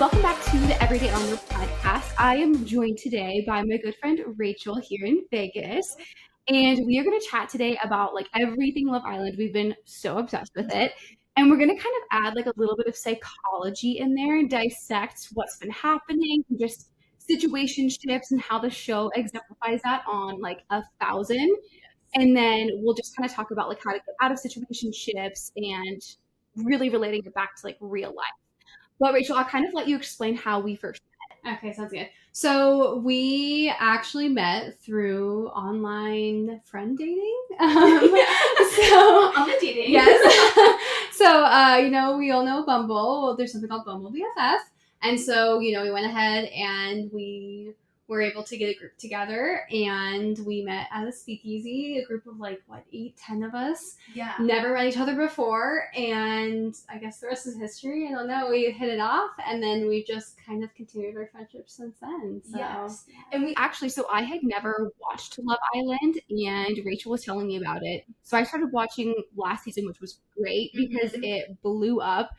Welcome back to the Everyday Onward podcast. I am joined today by my good friend Rachel here in Vegas. And we are going to chat today about like everything Love Island. We've been so obsessed with it. And we're going to kind of add like a little bit of psychology in there and dissect what's been happening, and just situationships and how the show exemplifies that on like 1,000. And then we'll just kind of talk about like how to get out of situationships and really relating it back to like real life. But Rachel, I'll kind of let you explain how we first met. Okay, sounds good. So we actually met through online friend dating. On the dating. Yes. So, we all know Bumble. Well, there's something called Bumble BFF. And so, we went ahead and we were able to get a group together, and we met at a speakeasy, a group of 8, 10 of us. Yeah. Never met each other before, and I guess the rest is history. I don't know. We hit it off, and then we just kind of continued our friendship since then. So. Yes. And we actually, so I had never watched Love Island, and Rachel was telling me about it. So I started watching last season, which was great because it blew up.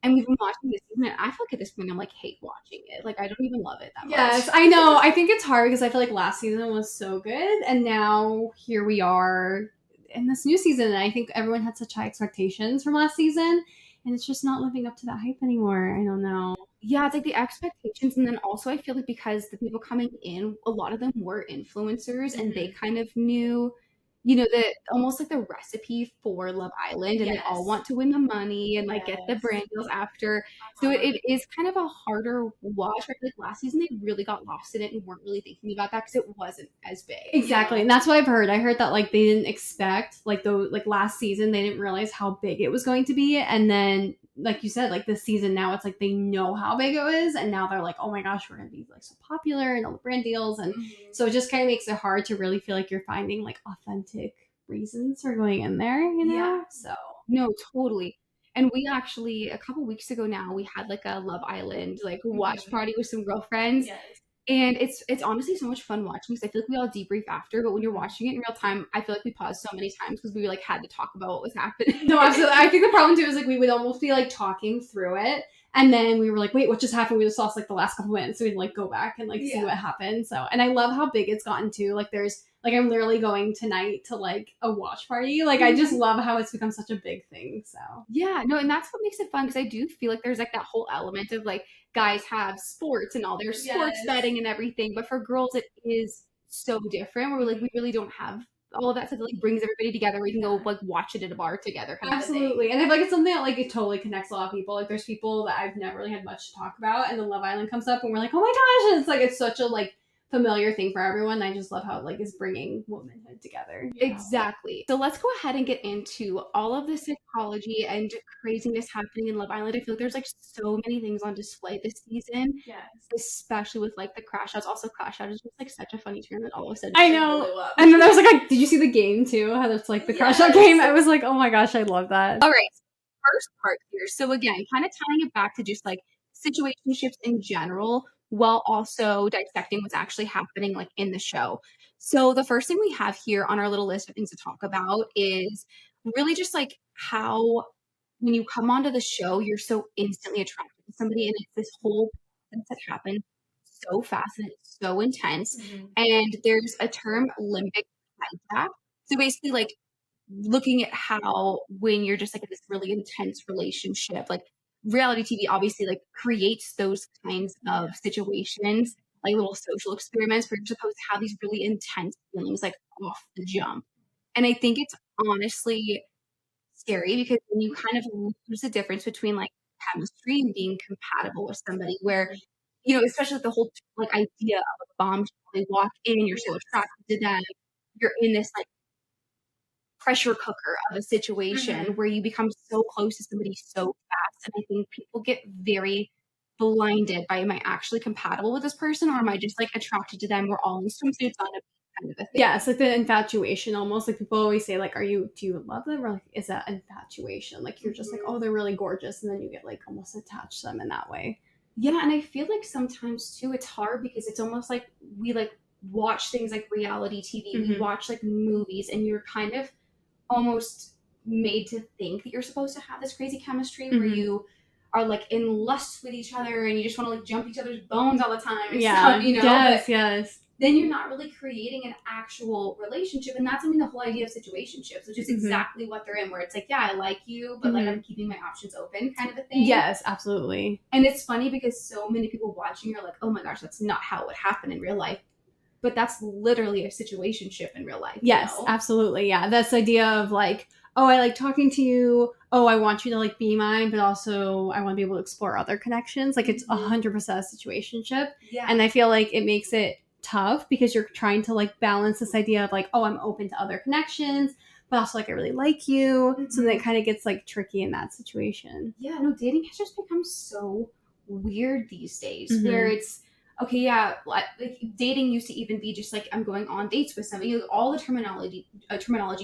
And we've been watching this season, and I feel like at this point I'm hate watching it. I don't even love it that much. Yes, I know. I think it's hard because I feel like last season was so good, and now here we are in this new season, and I think everyone had such high expectations from last season, and it's just not living up to that hype anymore. I don't know. Yeah, it's the expectations, and then also I feel like because the people coming in, a lot of them were influencers, and they kind of knew the almost the recipe for Love Island, and they all want to win the money and get the brand deals after. So it is kind of a harder watch. I feel like last season they really got lost in it and weren't really thinking about that because it wasn't as big. Exactly. And that's what I've heard. I heard that they didn't expect last season they didn't realize how big it was going to be, and then like you said, this season now it's they know how big it was, and now they're oh my gosh, we're gonna be so popular and all the brand deals, and so it just kind of makes it hard to really feel you're finding authentic reasons for going in there, Yeah. So no, totally. And we actually a couple weeks ago now we had a Love Island watch party with some girlfriends. Yes. And it's honestly so much fun watching because I feel we all debrief after, but when you're watching it in real time, I feel we paused so many times because we had to talk about what was happening. No, absolutely. I think the problem too is we would almost be talking through it, and then we were wait, what just happened? We just lost the last couple minutes, so we'd go back and see what happened. So, and I love how big it's gotten too. There's I'm literally going tonight to a watch party. I just love how it's become such a big thing. So yeah, no, and that's what makes it fun because I do feel there's that whole element of guys have sports and all their sports betting and everything, but for girls it is so different where we really don't have all of that stuff that brings everybody together. We can go watch it at a bar together. Absolutely. And I feel it's something that it totally connects a lot of people. There's people that I've never really had much to talk about, and then Love Island comes up and we're oh my gosh, and it's such a familiar thing for everyone. I just love how it is bringing womanhood together. Exactly. So let's go ahead and get into all of the psychology and craziness happening in Love Island. I feel there's so many things on display this season. Yes. Especially with the crash outs. Also, crash out is just such a funny term that all of a sudden I know. And then I was did you see the game too? How that's the crash out game? I was oh my gosh, I love that. All right. First part here. So again, kind of tying it back to just situationships in general, while also dissecting what's actually happening in the show. So the first thing we have here on our little list of things to talk about is really just how when you come onto the show, you're so instantly attracted to somebody, and it's this whole process that happens so fast and it's so intense. And there's a term, limbic hijack. So basically looking at how when you're just in this really intense relationship, reality TV obviously creates those kinds of situations, little social experiments where you're supposed to have these really intense feelings off the jump. And I think it's honestly scary because when you kind of lose the difference between chemistry and being compatible with somebody, where especially the whole idea of a bombshell, they walk in, you're so attracted to them, you're in this pressure cooker of a situation where you become so close to somebody so fast. And I think people get very blinded by, am I actually compatible with this person, or am I just attracted to them? We're all in swimsuits on a kind of a thing. Yeah, it's the infatuation almost. People always say do you love them, or is that infatuation? You're just oh, they're really gorgeous, and then you get almost attached to them in that way. Yeah, and I feel sometimes too it's hard because it's almost we watch things reality TV, we watch movies, and you're kind of almost made to think that you're supposed to have this crazy chemistry where you are like in lust with each other and you just want to like jump each other's bones all the time and Yeah. stuff, you know? Yes, but yes. then you're not really creating an actual relationship. And that's, I mean, the whole idea of situationships, which is exactly what they're in, where it's like, yeah, I like you, but like I'm keeping my options open kind of a thing. Yes, absolutely. And it's funny because so many people watching are like, oh my gosh, that's not how it would happen in real life. But that's literally a situationship in real life. Yes, you know? absolutely. Yeah. That's the idea of like, oh, I like talking to you. Oh, I want you to like be mine, but also I want to be able to explore other connections. Like it's 100% a situationship. Yeah. And I feel like it makes it tough because you're trying to like balance this idea of like, oh, I'm open to other connections, but also like I really like you. So then it kind of gets like tricky in that situation. Yeah, no, dating has just become so weird these days where it's okay, yeah, like dating used to even be just like I'm going on dates with somebody. Like, all the terminology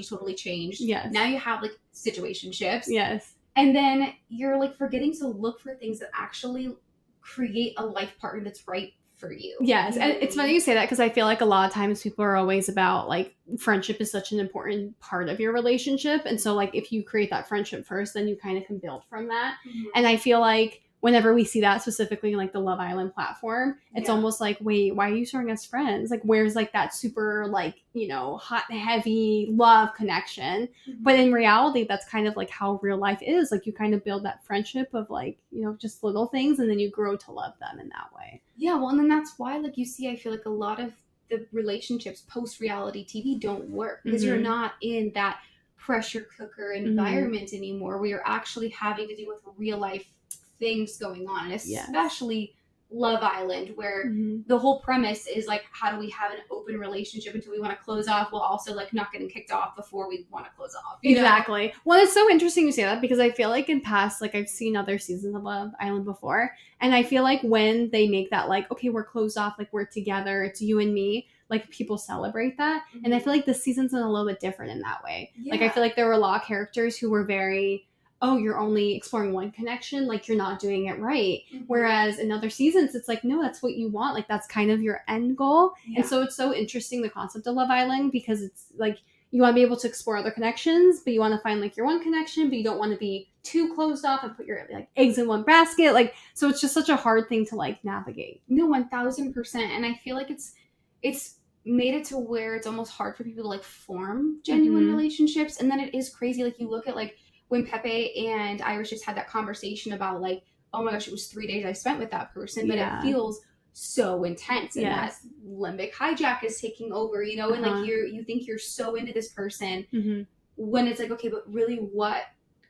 totally changed. Yes. Now you have like situationships. Yes. And then you're like forgetting to look for things that actually create a life partner that's right for you. Yes. You know And what I it's funny mean? you say that because I feel like a lot of times people are always about like friendship is such an important part of your relationship. And so like if you create that friendship first, then you kind of can build from that. And I feel like whenever we see that specifically in like the Love Island platform, it's almost like, wait, why are you starting as friends? Like where's like that super like, you know, hot and heavy love connection? But in reality, that's kind of like how real life is. Like you kind of build that friendship of like, you know, just little things and then you grow to love them in that way. Yeah, well, and then that's why, like, you see, I feel like a lot of the relationships post reality TV don't work because you're not in that pressure cooker environment anymore where you're actually having to deal with real life things going on, and especially Love Island, where the whole premise is like, how do we have an open relationship until we want to close off while also like not getting kicked off before we want to close off? Exactly. Well, it's so interesting you say that because I feel like in past, like I've seen other seasons of Love Island before, and I feel like when they make that like, okay, we're closed off, like we're together, it's you and me, like people celebrate that. And I feel like this season's a little bit different in that way. Like I feel like there were a lot of characters who were very, oh, you're only exploring one connection, like you're not doing it right. Whereas in other seasons, it's like, no, that's what you want. Like that's kind of your end goal. And so it's so interesting, the concept of Love Island, because it's like you want to be able to explore other connections, but you want to find like your one connection, but you don't want to be too closed off and put your like eggs in one basket. Like, so it's just such a hard thing to like navigate. No, 1000%. And I feel like it's made it to where it's almost hard for people to like form genuine relationships. And then it is crazy. Like you look at like when Pepe and Iris just had that conversation about like, oh my gosh, it was 3 days I spent with that person, but it feels so intense, and that limbic hijack is taking over, you know, and like you think you're so into this person when it's like, okay, but really what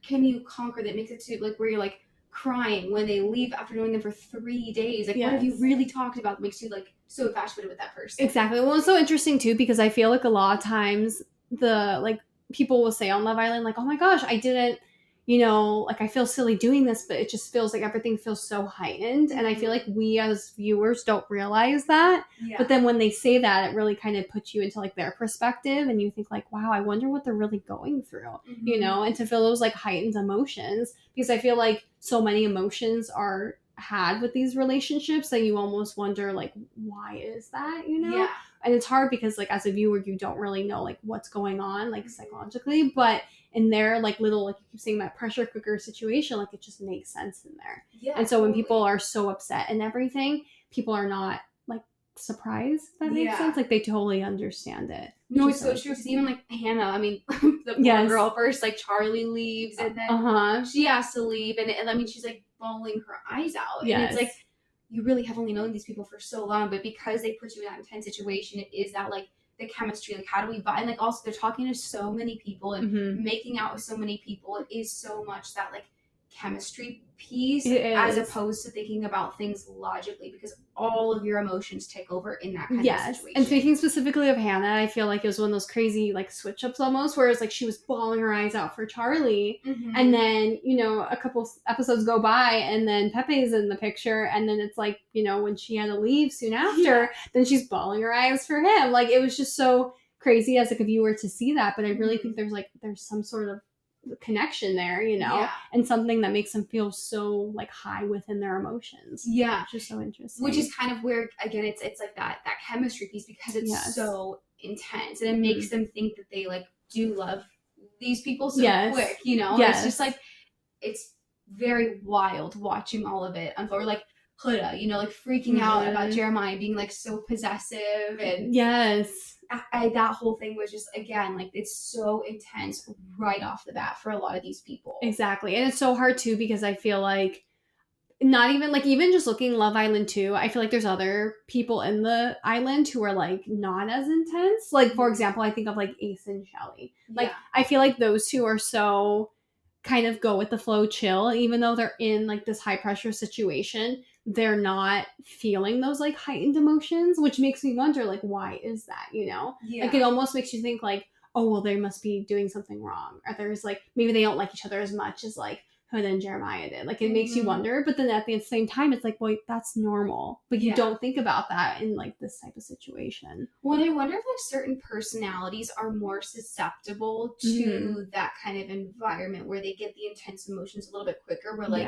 can you conquer that makes it to like where you're like crying when they leave after knowing them for 3 days? Like what have you really talked about that makes you like so infatuated with that person? Exactly. Well, it's so interesting too because I feel like a lot of times the like people will say on Love Island like, oh my gosh, I didn't, you know, like I feel silly doing this, but it just feels like everything feels so heightened. And I feel like we as viewers don't realize that. But then when they say that, it really kind of puts you into like their perspective and you think like, wow, I wonder what they're really going through, you know, and to feel those like heightened emotions, because I feel like so many emotions are had with these relationships that you almost wonder like, why is that, you know? And it's hard because like as a viewer, you don't really know like what's going on like psychologically, but in their like little, like you keep saying, that pressure cooker situation, like it just makes sense in there. And so when people are so upset and everything, people are not like surprised, if that makes sense. Like they totally understand it. No, it's so true. Because even like Hannah, I mean, the poor girl first, like Charlie leaves and then she has to leave, and I mean she's like bawling her eyes out. And it's like, you really have only known these people for so long, but because they put you in that intense situation, it is that like the chemistry, like how do we vibe? And like also they're talking to so many people and making out with so many people. It is so much that like chemistry piece as opposed to thinking about things logically, because all of your emotions take over in that kind of situation. And speaking specifically of Hannah, I feel like it was one of those crazy like switch ups almost, where it's like she was bawling her eyes out for Charlie, and then, you know, a couple episodes go by and then Pepe's in the picture, and then it's like, you know, when she had to leave soon after, then she's bawling her eyes for him. Like it was just so crazy as like a viewer to see that, but I really think there's some sort of connection there, you know, and something that makes them feel so like high within their emotions. Which is so interesting. Which is kind of where again it's like that chemistry piece, because it's so intense and it makes them think that they like do love these people so quick, you know. It's just like it's very wild watching all of it unfold. Or like Huda, like freaking out about Mm-hmm. Jeremiah being like so possessive, and Yes. that whole thing was just, again, like, it's so intense right off the bat for a lot of these people. Exactly. And it's so hard too because I feel like not even like even just looking Love Island too, I feel like there's other people in the island who are like not as intense. Like for example, I think of like Ace and Shelly. Like Yeah. I feel like those two are so kind of go with the flow chill, even though they're in like this high pressure situation, they're not feeling those like heightened emotions, which makes me wonder like why is that, Yeah. like it almost makes you think like, oh well, they must be doing something wrong, or there's like maybe they don't like each other as much as like Hood and Jeremiah did. Like it makes you wonder, but then at the same time it's like, well, that's normal, but you don't think about that in like this type of situation. Well, I wonder if like certain personalities are more susceptible to that kind of environment where they get the intense emotions a little bit quicker, where like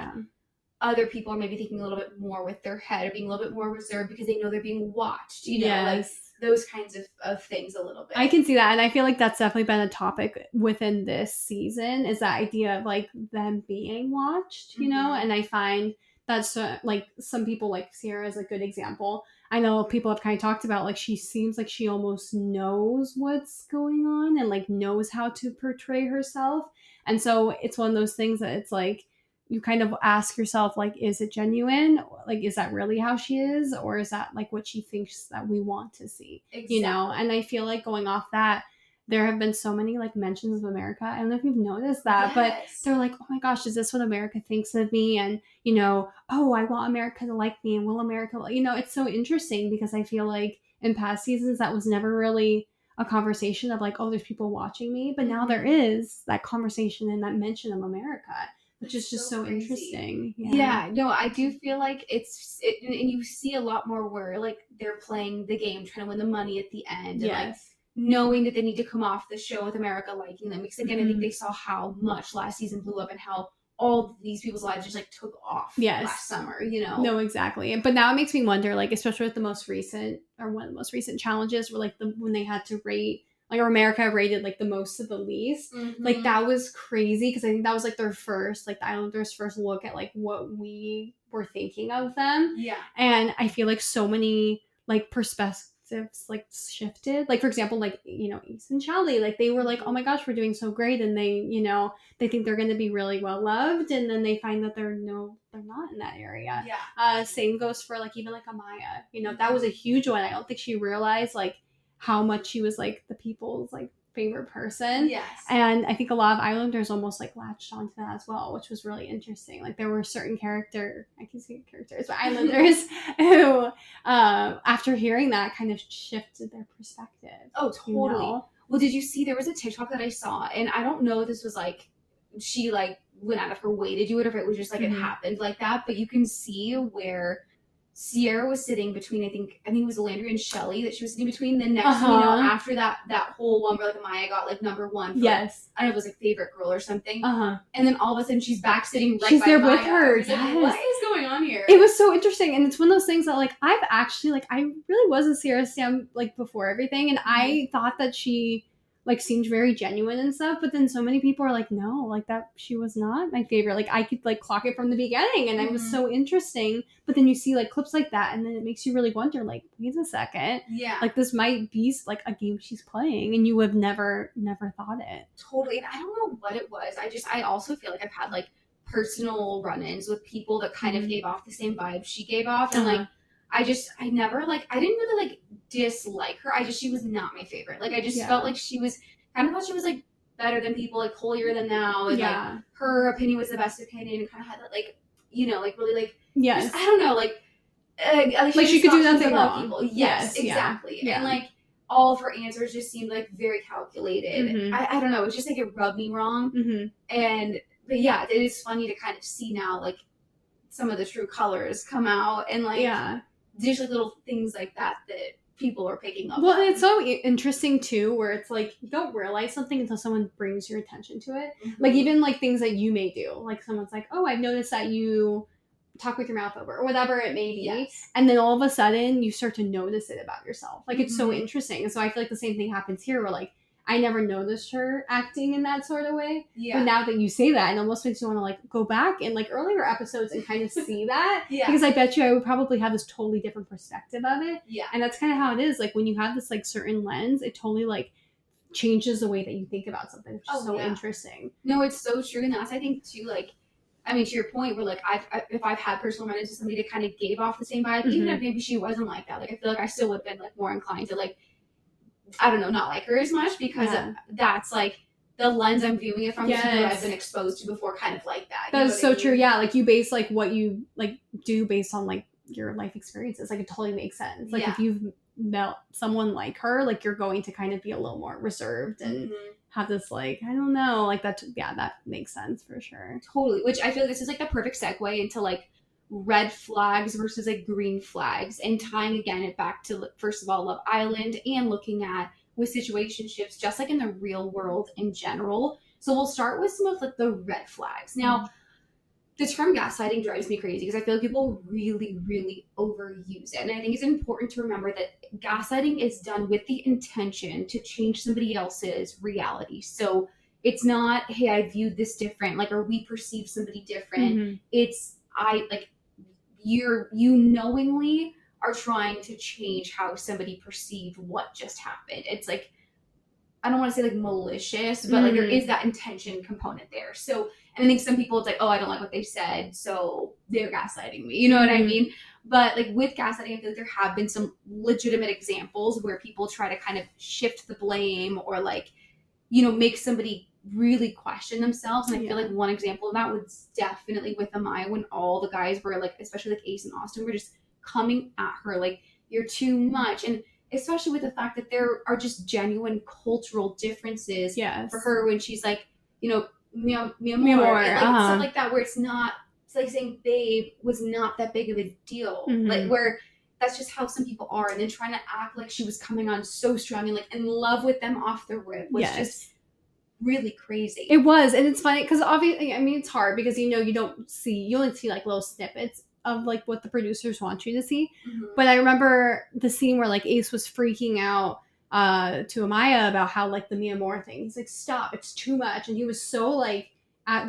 other people are maybe thinking a little bit more with their head, or being a little bit more reserved because they know they're being watched, like those kinds of things a little bit. I can see that, and I feel like that's definitely been a topic within this season, is that idea of like them being watched, and I find that's like some people, like Sierra is a good example. I know people have kind of talked about like she seems like she almost knows what's going on and like knows how to portray herself, and so it's one of those things that it's like you kind of ask yourself like, is it genuine? Like, is that really how she is, or is that like what she thinks that we want to see? Exactly. And I feel like going off that, there have been so many like mentions of America. I don't know if you've noticed that, but they're like, oh my gosh, is this what America thinks of me? And oh, I want America to like me, and will America it's so interesting because I feel like in past seasons that was never really a conversation of like, oh, there's people watching me, but now there is that conversation and that mention of America, which is just so interesting. Yeah, no, I do feel like and you see a lot more where like they're playing the game, trying to win the money at the end, and like knowing that they need to come off the show with America liking them, because again, I think they saw how much last season blew up and how all these people's lives just like took off last summer, No, exactly. But now it makes me wonder, like, especially with the most recent, or one of the most recent challenges were like when they had to rate, like, or America rated like the most to the least. Like that was crazy because I think that was like their first, like the Islanders' first look at like what we were thinking of them. Yeah. And I feel like so many like perspectives like shifted. Like for example, like Ace and Charlie, like they were like, oh my gosh, we're doing so great, and they they think they're going to be really well loved, and then they find that they're not in that area. Same goes for like even like Amaya. That was a huge one. I don't think she realized like how much she was like the people's like favorite person. And I think a lot of Islanders almost like latched onto that as well, which was really interesting. Like there were certain characters, but Islanders who after hearing that kind of shifted their perspective. Oh, totally. Well, did you see there was a TikTok that I saw, and I don't know if this was like she like went out of her way to do it, or if it was just like it happened like that, but you can see where Sierra was sitting between, I think it was Landry and Shelly that she was sitting between. Then next thing you know, after that whole one where like Maya got like number one for, I don't know, it was like favorite girl or something. And then all of a sudden she's back sitting right by there Maya. with her. Like, what is going on here? It was so interesting, and it's one of those things that like I've actually like I really was a Sierra Sam like before everything, and I thought that she like seemed very genuine and stuff, but then so many people are like, no, like that she was not my favorite. Like I could like clock it from the beginning, and it was so interesting. But then you see like clips like that, and then it makes you really wonder, like, wait a second, like this might be like a game she's playing, and you would have never thought it. Totally. And I don't know what it was. I also feel like I've had like personal run-ins with people that kind of gave off the same vibe she gave off, and like I never like, I didn't really like dislike her. She was not my favorite. Like I just felt like she was thought she was like better than people, like holier than thou, and like her opinion was the best opinion, and kind of had that like like really like just, I don't know, like she could do nothing wrong. People. Yes, exactly. And like all of her answers just seemed like very calculated. I don't know, it's just like it rubbed me wrong. But yeah, it is funny to kind of see now like some of the true colors come out, and like just like little things like that people are picking up. Well, and it's so interesting too, where it's like you don't realize something until someone brings your attention to it. Like even like things that you may do, like someone's like, oh, I've noticed that you talk with your mouth over, or whatever it may be, and then all of a sudden you start to notice it about yourself. Like it's so interesting. And so I feel like the same thing happens here, where like I never noticed her acting in that sort of way. Yeah. But now that you say that, it almost makes you want to like go back in like earlier episodes and kind of see that. Yeah. Because I bet you I would probably have this totally different perspective of it. Yeah. And that's kind of how it is. Like when you have this like certain lens, it totally like changes the way that you think about something, which is so interesting. No, it's so true. And that's, I think, too, like, I mean, to your point, where like if I've had personal moments with somebody that kind of gave off the same vibe, even if maybe she wasn't like that, like I feel like I still would have been like more inclined to like, I don't know, not like her as much, because that's like the lens I'm viewing it from, that I've been exposed to before, kind of like that. That's so true. Yeah, like you base like what you like do based on like your life experiences. Like it totally makes sense. Like if you've met someone like her, like you're going to kind of be a little more reserved and have this like, I don't know, like that. Yeah, that makes sense for sure. Totally. Which I feel like this is like the perfect segue into like red flags versus like green flags, and tying again it back to, first of all, Love Island, and looking at with situationships, just like in the real world in general. So we'll start with some of like the red flags. Now, the term gaslighting drives me crazy because I feel like people really, really overuse it. And I think it's important to remember that gaslighting is done with the intention to change somebody else's reality. So it's not, hey, I viewed this different, like, or we perceive somebody different. It's, you knowingly are trying to change how somebody perceived what just happened. It's like, I don't want to say like malicious, but like there is that intention component there. So, and I think some people, it's like, oh, I don't like what they said, so they're gaslighting me. You know what I mean? But like with gaslighting, I feel like there have been some legitimate examples where people try to kind of shift the blame, or like, you know, make somebody really question themselves. And I feel like one example of that was definitely with Amaya, when all the guys were like, especially like Ace and Austin, were just coming at her like, you're too much. And especially with the fact that there are just genuine cultural differences for her, when she's like, you know, mi amor, like, stuff like that, where it's not, it's like saying babe was not that big of a deal. Like, where that's just how some people are. And then trying to act like she was coming on so strong and like in love with them off the rip was just really crazy. It was. And it's funny because obviously, I mean, it's hard because, you know, you only see like little snippets of like what the producers want you to see. But I remember the scene where like Ace was freaking out to Amaya about how like the Mi Amor thing. He's like, stop, it's too much. And he was so like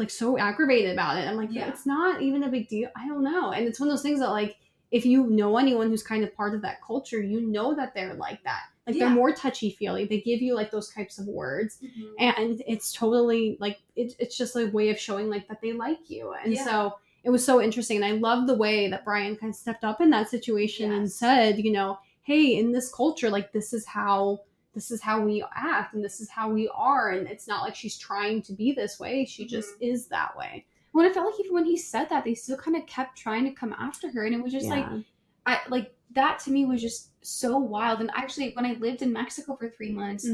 so aggravated about it. I'm like, it's not even a big deal. I don't know. And it's one of those things that like, if you know anyone who's kind of part of that culture, you know that they're like that. Like they're more touchy-feely. They give you like those types of words. And it's totally like, it's just a way of showing like that they like you. And so it was so interesting. And I love the way that Brian kind of stepped up in that situation and said, you know, hey, in this culture, like this is how we act and this is how we are. And it's not like she's trying to be this way. She just is that way. Well, I felt like even when he said that, they still kind of kept trying to come after her. And it was just like that to me was just so wild. And actually, when I lived in Mexico for 3 months,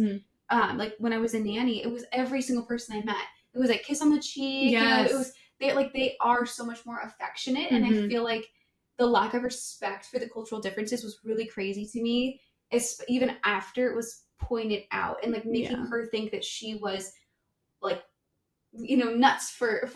like when I was a nanny, it was every single person I met. It was like kiss on the cheek. You know, it was, they are so much more affectionate. And I feel like the lack of respect for the cultural differences was really crazy to me, even after it was pointed out, and like making her think that she was like, you know, nuts for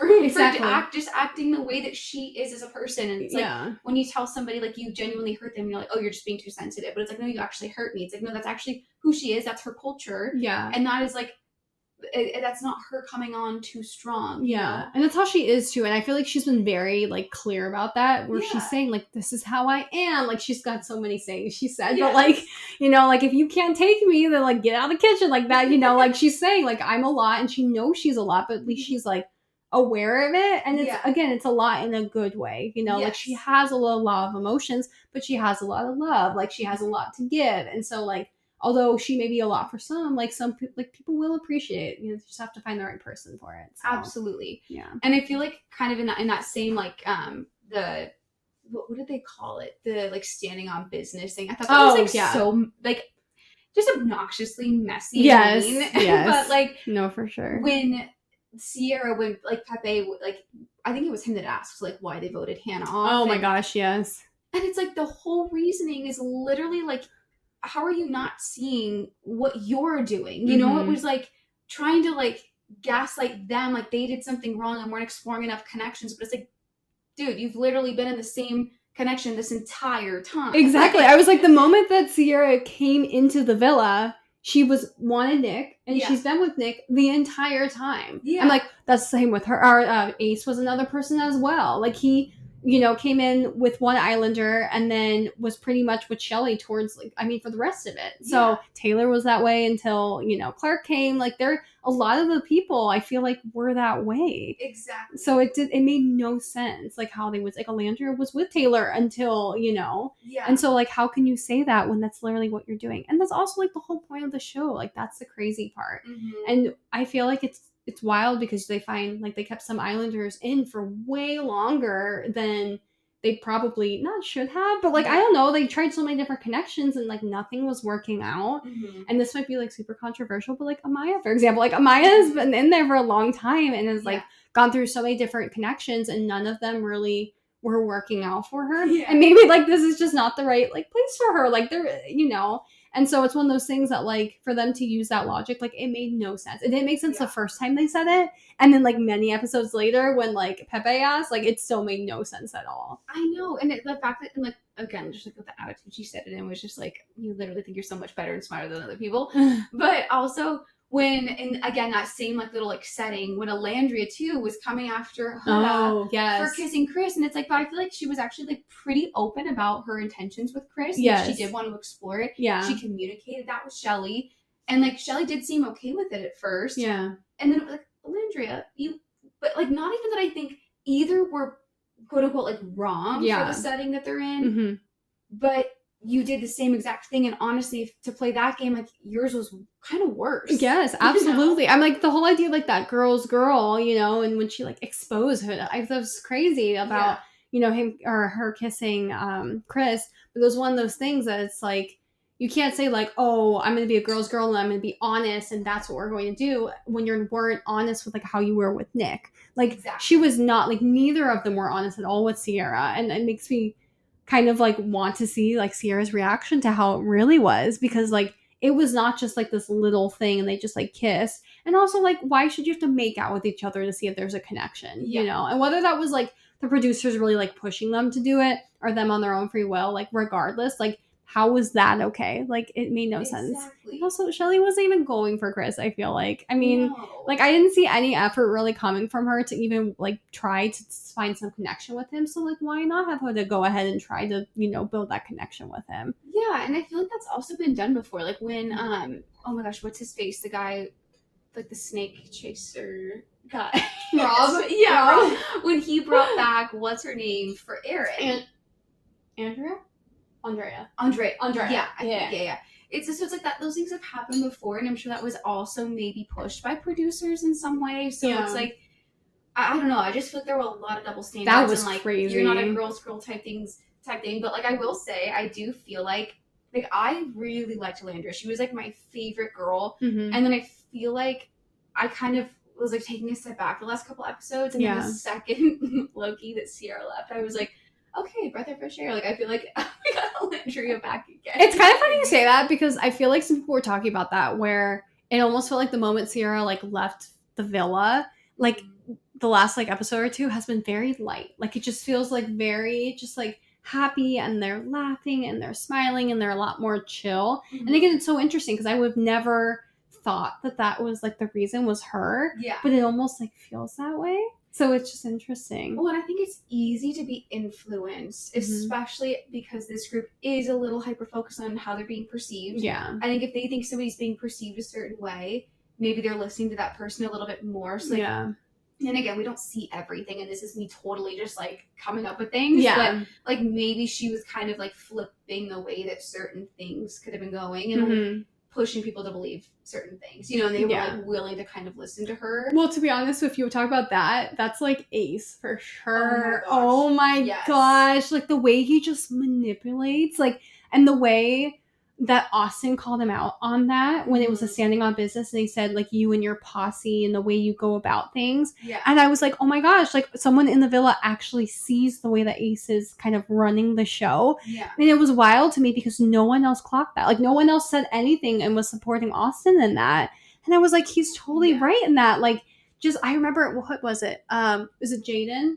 just acting the way that she is as a person. And it's like when you tell somebody like you genuinely hurt them, you're like, oh, you're just being too sensitive. But it's like, no, you actually hurt me. It's like, no, that's actually who she is. That's her culture. And that is like, that's not her coming on too strong. You know? And that's how she is too. And I feel like she's been very like clear about that, where she's saying like, this is how I am. Like she's got so many sayings she said, but like, you know, like if you can't take me, then like get out of the kitchen like that, you know, like she's saying like I'm a lot, and she knows she's a lot, but at least she's like aware of it. And it's again, it's a lot in a good way, you know, like she has a lot of emotions, but she has a lot of love. Like she has a lot to give. And so like, although she may be a lot for some, like some people will appreciate it. You know, you just have to find the right person for it. So. Absolutely. And I feel like kind of in that same like the what did they call it? The like standing on business thing. I thought that was like so like just obnoxiously messy. Yes. But like no, for sure. When like Pepe, like I think it was him that asked like why they voted Hannah off. Oh my gosh, yes. And it's like the whole reasoning is literally like, how are you not seeing what you're doing? You know, it was like trying to like gaslight them, like they did something wrong and weren't exploring enough connections. But it's like, dude, you've literally been in the same connection this entire time. Exactly. I was like, the moment that Sierra came into the villa, she wanted Nick, and she's been with Nick the entire time. I'm like, that's the same with her. Our Ace was another person as well. Like he, came in with one Islander and then was pretty much with Shelly towards for the rest of it. So Taylor was that way until, Clark came. Like a lot of the people I feel like were that way. Exactly. So it made no sense, like how they was like Alandria was with Taylor until, and so like how can you say that when that's literally what you're doing? And that's also like the whole point of the show. Like that's the crazy part. And I feel like it's wild because they find like they kept some Islanders in for way longer than they probably not should have, but like I don't know, they tried so many different connections and like nothing was working out. And this might be like super controversial, but like Amaya, for example, like Amaya's been in there for a long time and has like gone through so many different connections and none of them really were working out for her. And maybe like this is just not the right like place for her, like they're and so it's one of those things that like for them to use that logic, like it made no sense. It didn't make sense the first time they said it, and then like many episodes later when like Pepe asked, like it still made no sense at all. I know, and the fact that, and like again, just like with the attitude she said it in was just like you literally think you're so much better and smarter than other people. But also when, and again that same like little like setting when Alandria too was coming after Huda for kissing Chris, and it's like, but I feel like she was actually like pretty open about her intentions with Chris. Yes, she did want to explore it. She communicated that with Shelly, and like Shelly did seem okay with it at first. And then like Alandria, but like not even that I think either were quote unquote like wrong for the setting that they're in, but you did the same exact thing, and honestly to play that game, like yours was kind of worse. Yes, absolutely. I'm like the whole idea like that girl's girl, and when she like exposed her, I thought it was crazy about him or her kissing Chris, but it was one of those things that it's like you can't say like, oh, I'm going to be a girl's girl and I'm going to be honest and that's what we're going to do when you weren't honest with like how you were with Nick. Like she was not, like neither of them were honest at all with Sierra, and it makes me kind of like want to see like Sierra's reaction to how it really was, because like it was not just like this little thing and they just like kissed. And also like why should you have to make out with each other to see if there's a connection, and whether that was like the producers really like pushing them to do it or them on their own free will, like regardless, like how was that okay? Like it made no sense. And also Shelly wasn't even going for Chris, I feel like. I mean, like I didn't see any effort really coming from her to even like try to find some connection with him. So like why not have her to go ahead and try to, build that connection with him? Yeah, and I feel like that's also been done before. Like when oh my gosh, what's his face? The guy, like the snake chaser guy. Rob. Rob. When he brought back what's her name for Aaron. Andrea. Yeah. It's just, so it's like that. Those things have happened before, and I'm sure that was also maybe pushed by producers in some way. So it's like, I don't know. I just feel like there were a lot of double standards. That was and, like, crazy. You're not a girl's girl type thing. But like I will say, I do feel like I really liked Alandria. She was like my favorite girl, and then I feel like I kind of was like taking a step back the last couple episodes, and then the second Loki that Sierra left, I was like, okay, breath of fresh air. Like, I feel like we got Alandria back again. It's kind of funny you say that because I feel like some people were talking about that where it almost felt like the moment Sierra like left the villa, like the last like episode or two has been very light. Like it just feels like very just like happy, and they're laughing and they're smiling and they're a lot more chill. And again, it's so interesting because I would have never thought that was like the reason was her. But it almost like feels that way. So it's just interesting. Well, and I think it's easy to be influenced, especially because this group is a little hyper-focused on how they're being perceived. I think if they think somebody's being perceived a certain way, maybe they're listening to that person a little bit more. So like, and again, we don't see everything, and this is me totally just like coming up with things. But like maybe she was kind of like flipping the way that certain things could have been going, and pushing people to believe certain things, and they were like willing to kind of listen to her. Well, to be honest, if you talk about that, that's like Ace for sure. Oh my gosh. Like the way he just manipulates, like, and the way that Austin called him out on that when it was a standing on business, and they said like you and your posse and the way you go about things. And I was like, oh my gosh, like someone in the villa actually sees the way that Ace is kind of running the show. And it was wild to me because no one else clocked that. Like no one else said anything and was supporting Austin in that. And I was like, he's totally right in that. Like just, I remember, what was it? Was it Jaden?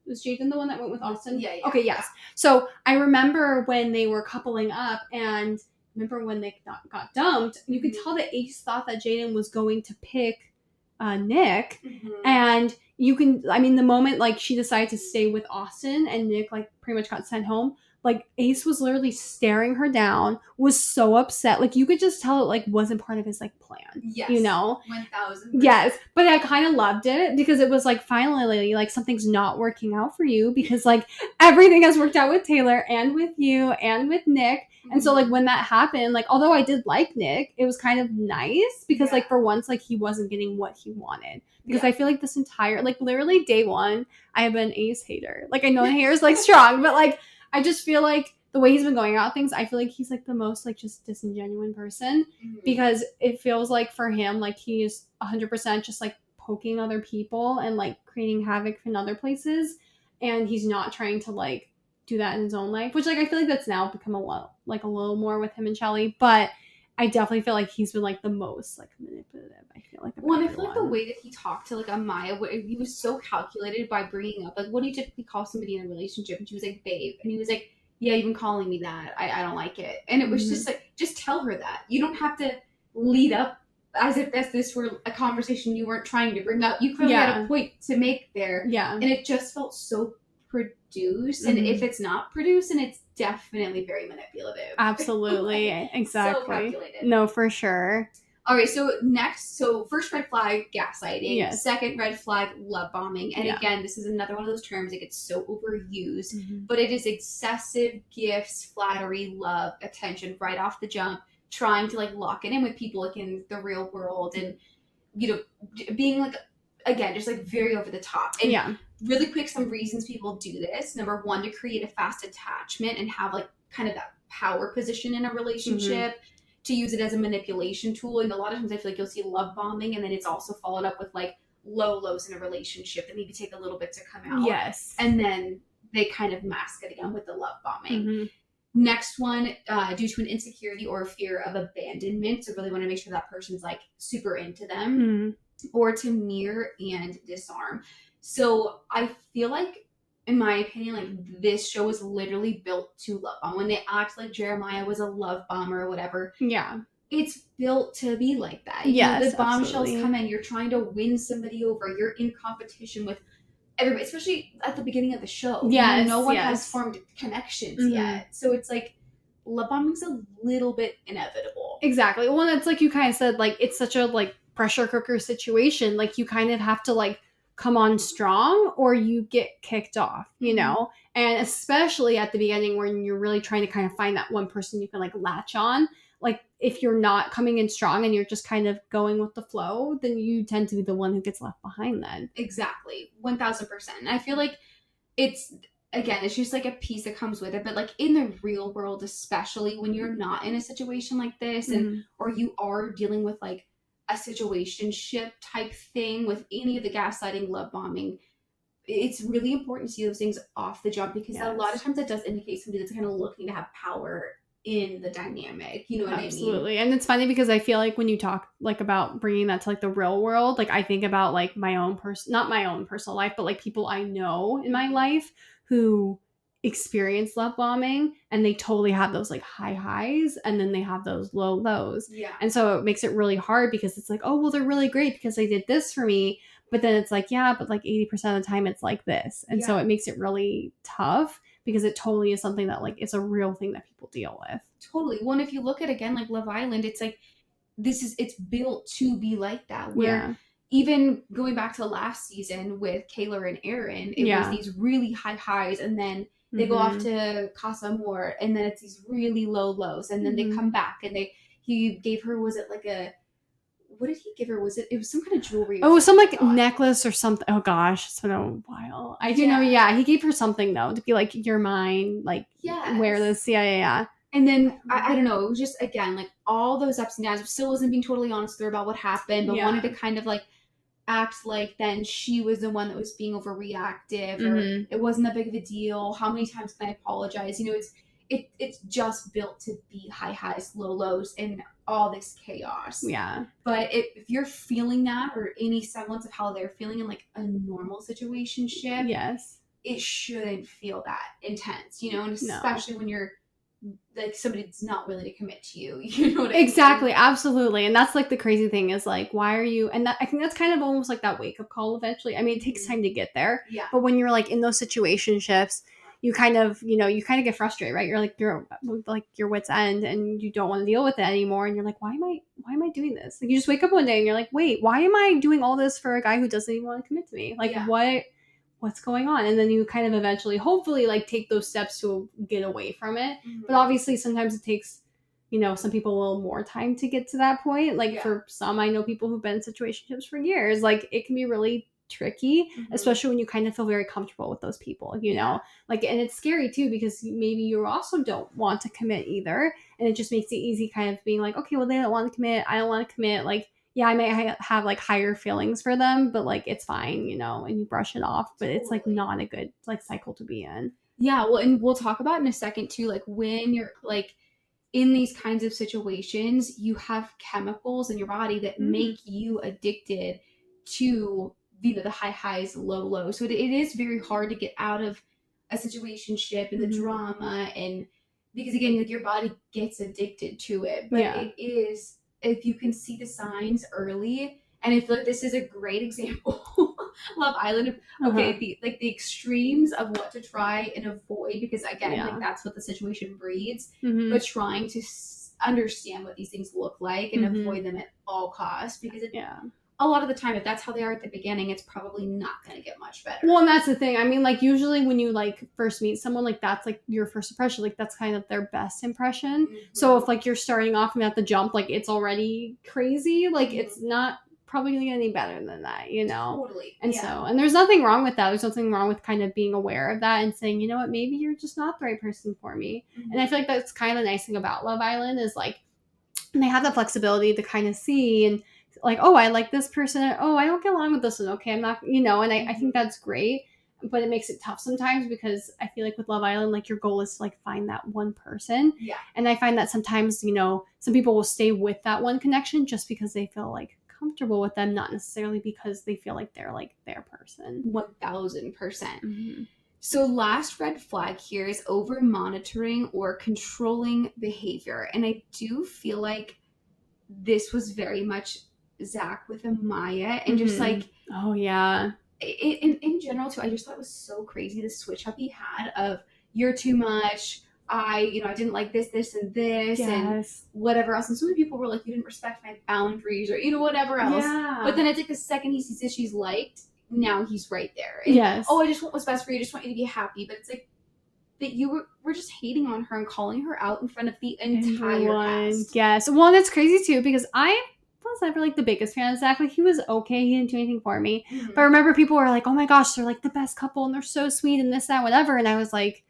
Was Jaden the one that went with Austin? Okay, yes. So I remember when they were coupling up and remember when they got dumped, you could tell that Ace thought that Jaden was going to pick Nick. And you can, I mean, the moment like she decided to stay with Austin and Nick like pretty much got sent home, like Ace was literally staring her down, was so upset. Like you could just tell it like wasn't part of his like plan. Yes. You know? 1000%. Yes. But I kind of loved it because it was like finally like something's not working out for you because like everything has worked out with Taylor and with you and with Nick. And so like when that happened, like although I did like Nick, it was kind of nice because like for once like he wasn't getting what he wanted. Because I feel like this entire like literally day one, I have been Ace hater. Like I know hater is like strong, but like I just feel like the way he's been going out things, I feel like he's like the most like just disingenuous person because it feels like for him like he is 100% just like poking other people and like creating havoc in other places, and he's not trying to like do that in his own life, which like I feel like that's now become a little more with him and Shelly, but I definitely feel like he's been like the most like manipulative. I feel like. Well, and I feel like the way that he talked to like Amaya, he was so calculated by bringing up like, what do you typically call somebody in a relationship? And she was like, babe, and he was like, yeah, you've been calling me that. I don't like it. And it was just like, just tell her that. You don't have to lead up as if this were a conversation you weren't trying to bring up. You clearly had a point to make there. Yeah. And it just felt so produced. And if it's not produced, then it's definitely very manipulative. Absolutely. Exactly. So calculated. No, for sure. All right, so next, first red flag, gaslighting. Yes. Second red flag, love bombing. And again, this is another one of those terms that gets so overused, but it is excessive gifts, flattery, love, attention right off the jump, trying to like lock it in with people like in the real world and, you know, being like, again, just like very over the top. And really quick, some reasons people do this. Number one, to create a fast attachment and have like kind of that power position in a relationship. To use it as a manipulation tool. And a lot of times I feel like you'll see love bombing and then it's also followed up with like lows in a relationship that maybe take a little bit to come out. Yes. And then they kind of mask it again with the love bombing. Next one, due to an insecurity or fear of abandonment. So really want to make sure that person's like super into them. Or to mirror and disarm. So I feel like, in my opinion, like this show was literally built to love bomb. When they act like Jeremiah was a love bomber or whatever, it's built to be like that. Yes, the bombshells come in. You're trying to win somebody over. You're in competition with everybody, especially at the beginning of the show. Yes, no one has formed connections yet, so it's like love bombing's a little bit inevitable. Exactly. Well, it's like you kind of said, like it's such a like pressure cooker situation. Like you kind of have to like come on strong or you get kicked off, you know? And especially at the beginning when you're really trying to kind of find that one person you can like latch on. Like if you're not coming in strong and you're just kind of going with the flow, then you tend to be the one who gets left behind then. Exactly. 1000%. And I feel like it's just like a piece that comes with it. But like in the real world, especially when you're not in a situation like this and or you are dealing with like a situationship type thing with any of the gaslighting, love bombing, it's really important to see those things off the jump because a lot of times it does indicate somebody that's kind of looking to have power in the dynamic. You know what I mean? Absolutely. And it's funny because I feel like when you talk like about bringing that to like the real world, like I think about like my own not my own personal life, but like people I know in my life who experience love bombing and they totally have those like high highs and then they have those low lows. And so it makes it really hard because it's like, oh, well, they're really great because they did this for me. But then it's like, yeah, but like 80% of the time it's like this. And so it makes it really tough because it totally is something that like it's a real thing that people deal with. Totally. Well, and if you look at again, like Love Island, it's like, it's built to be like that. Where even going back to last season with Kayla and Aaron, it was these really high highs and then they go off to Casa Amor, and then it's these really low lows, and then they come back, and he gave her, was it like what did he give her? It was some kind of jewelry. Oh, some like necklace or something. Oh gosh, it's been a while. I do know. Yeah, he gave her something though to be like, you're mine. Like, wear this. Yeah. And then I don't know. It was just again like all those ups and downs. Still wasn't being totally honest with her about what happened, but wanted to kind of like act like then she was the one that was being overreactive or it wasn't that big of a deal. How many times can I apologize? You know, it's just built to be high highs, low lows, and all this chaos. But if you're feeling that or any semblance of how they're feeling in like a normal situationship, it shouldn't feel that intense, you know, and especially when you're like somebody's not willing to commit to you. You know what I Exactly, mean? absolutely. And that's like the crazy thing is like, why are you? And that, I think that's kind of almost like that wake up call eventually. I mean, it takes time to get there, Yeah. but when you're like in those situationships, you kind of, you kind of get frustrated, right? You're like your wits end, and you don't want to deal with it anymore. And you're like, why am I doing this? Like, you just wake up one day and you're like, wait, why am I doing all this for a guy who doesn't even want to commit to me? Like, Yeah. what's going on? And then you kind of eventually, hopefully, like take those steps to get away from it. Mm-hmm. But obviously, sometimes it takes some people a little more time to get to that point. Like for some, I know people who've been in situationships for years. Like it can be really tricky, especially when you kind of feel very comfortable with those people, like, and it's scary too, because maybe you also don't want to commit either. And it just makes it easy kind of being like, okay, well, they don't want to commit. I don't want to commit. Like, yeah, I may have like higher feelings for them, but like, it's fine, and you brush it off, but it's like not a good like cycle to be in. Yeah. Well, and we'll talk about in a second too, like when you're like, in these kinds of situations, you have chemicals in your body that make you addicted to the high highs, low lows. So it is very hard to get out of a situationship and the drama, and because again, like your body gets addicted to it. But it is, if you can see the signs early, and I feel like this is a great example. Love Island. Okay, the extremes of what to try and avoid, because again, like that's what the situation breeds. But trying to understand what these things look like and avoid them at all costs, because a lot of the time, if that's how they are at the beginning, it's probably not going to get much better. Well, and that's the thing. I mean, like usually when you like first meet someone, like that's like your first impression, like that's kind of their best impression. So if like you're starting off and at the jump, like it's already crazy, like it's not probably gonna get any better than that, Totally. And so, and there's nothing wrong with that. There's nothing wrong with kind of being aware of that and saying, you know what, maybe you're just not the right person for me. And I feel like that's kind of the nice thing about Love Island is like they have the flexibility to kind of see and like, oh, I like this person. Oh, I don't get along with this one. Okay, I'm not, and I think that's great. But it makes it tough sometimes because I feel like with Love Island, like your goal is to like find that one person. Yeah. And I find that sometimes, some people will stay with that one connection just because they feel like comfortable with them, not necessarily because they feel like they're like their person. 1000%. So last red flag here is over monitoring or controlling behavior. And I do feel like this was very much Zach with Amaya, and just like, oh yeah, in general too, I just thought it was so crazy the switch up he had of you're too much, I didn't like this and this and whatever else, and so many people were like, you didn't respect my boundaries, or whatever else. But then it's like the second he sees that she's liked, now he's right there. And, oh, I just want what's best for you, I just want you to be happy. But it's like that you were just hating on her and calling her out in front of the entire cast. Yes. Well, and it's crazy too, because I was never like the biggest fan of Zach. Like he was okay, he didn't do anything for me. But I remember people were like, oh my gosh, they're like the best couple and they're so sweet and this, that, whatever. And I was like,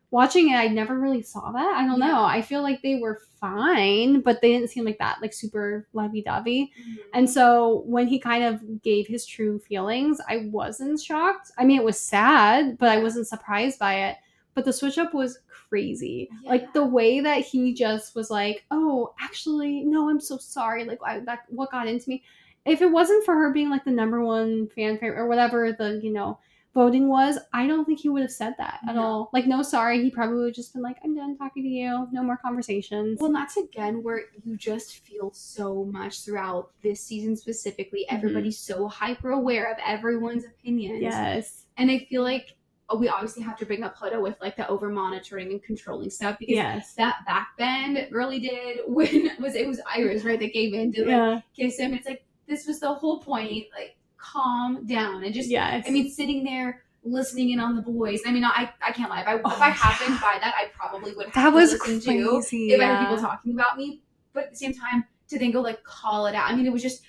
watching it, I never really saw that. I don't know. I feel like they were fine, but they didn't seem like that, like super lovey-dovey. And so when he kind of gave his true feelings, I wasn't shocked. I mean, it was sad, but I wasn't surprised by it. But the switch up was crazy. Like the way that he just was like, oh, actually, no, I'm so sorry. Like that what got into me. If it wasn't for her being like the number one fan favorite or whatever the, voting was, I don't think he would have said that at all. Like, no, sorry. He probably would have just been like, I'm done talking to you. No more conversations. Well, that's again where you just feel so much throughout this season specifically. Everybody's so hyper aware of everyone's opinions. Yes. And I feel like we obviously have to bring up Huda with like the over monitoring and controlling stuff, because that back bend really did when it was Iris, right, that gave in to like kiss him. It's like, this was the whole point, like, calm down and just I mean, sitting there listening in on the boys. I mean, I can't lie. If I happened by that, I probably would have that was listened crazy, to if I heard people talking about me. But at the same time, to then go like call it out. I mean, it was just,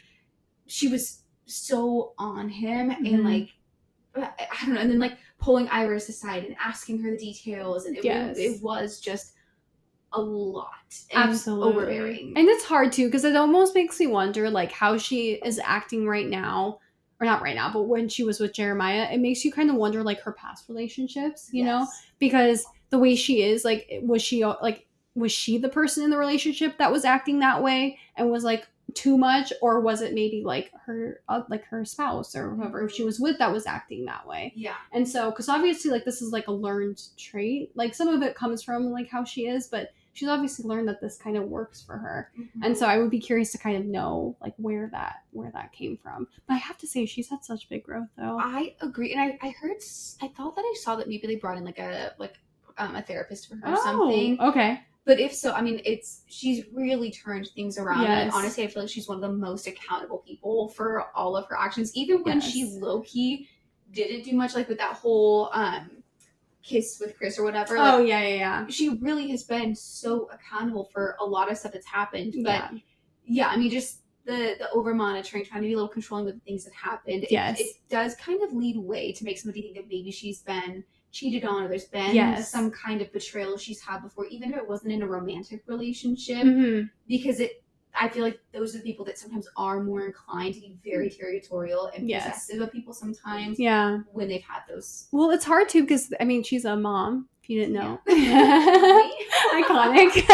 she was so on him and like, I don't know, and then like pulling Iris aside and asking her the details, and it was just a lot. Absolutely overbearing. And it's hard too, because it almost makes me wonder like how she is acting right now, or not right now, but when she was with Jeremiah, it makes you kind of wonder like her past relationships, you know, because the way she is, like, was she the person in the relationship that was acting that way and was like too much, or was it maybe like her spouse or whoever she was with that was acting that way? Yeah. And so, because obviously, like, this is like a learned trait. Like, some of it comes from like how she is, but she's obviously learned that this kind of works for her. And so I would be curious to kind of know like where that came from. But I have to say, she's had such big growth though. I agree, and I thought that I saw that maybe they brought in like a therapist for her or something. Okay. But if so, I mean, she's really turned things around. Yes. And honestly, I feel like she's one of the most accountable people for all of her actions, even when she low key didn't do much, like with that whole kiss with Chris or whatever. Like, yeah. She really has been so accountable for a lot of stuff that's happened. But I mean, just the over monitoring, trying to be a little controlling with the things that happened. Yes. It does kind of lead way to make somebody think that maybe she's been cheated on, or there's been some kind of betrayal she's had before, even if it wasn't in a romantic relationship. Because I feel like those are the people that sometimes are more inclined to be very territorial and possessive of people sometimes. Yeah. When they've had those. Well, it's hard too, because I mean, she's a mom. If you didn't know, iconic.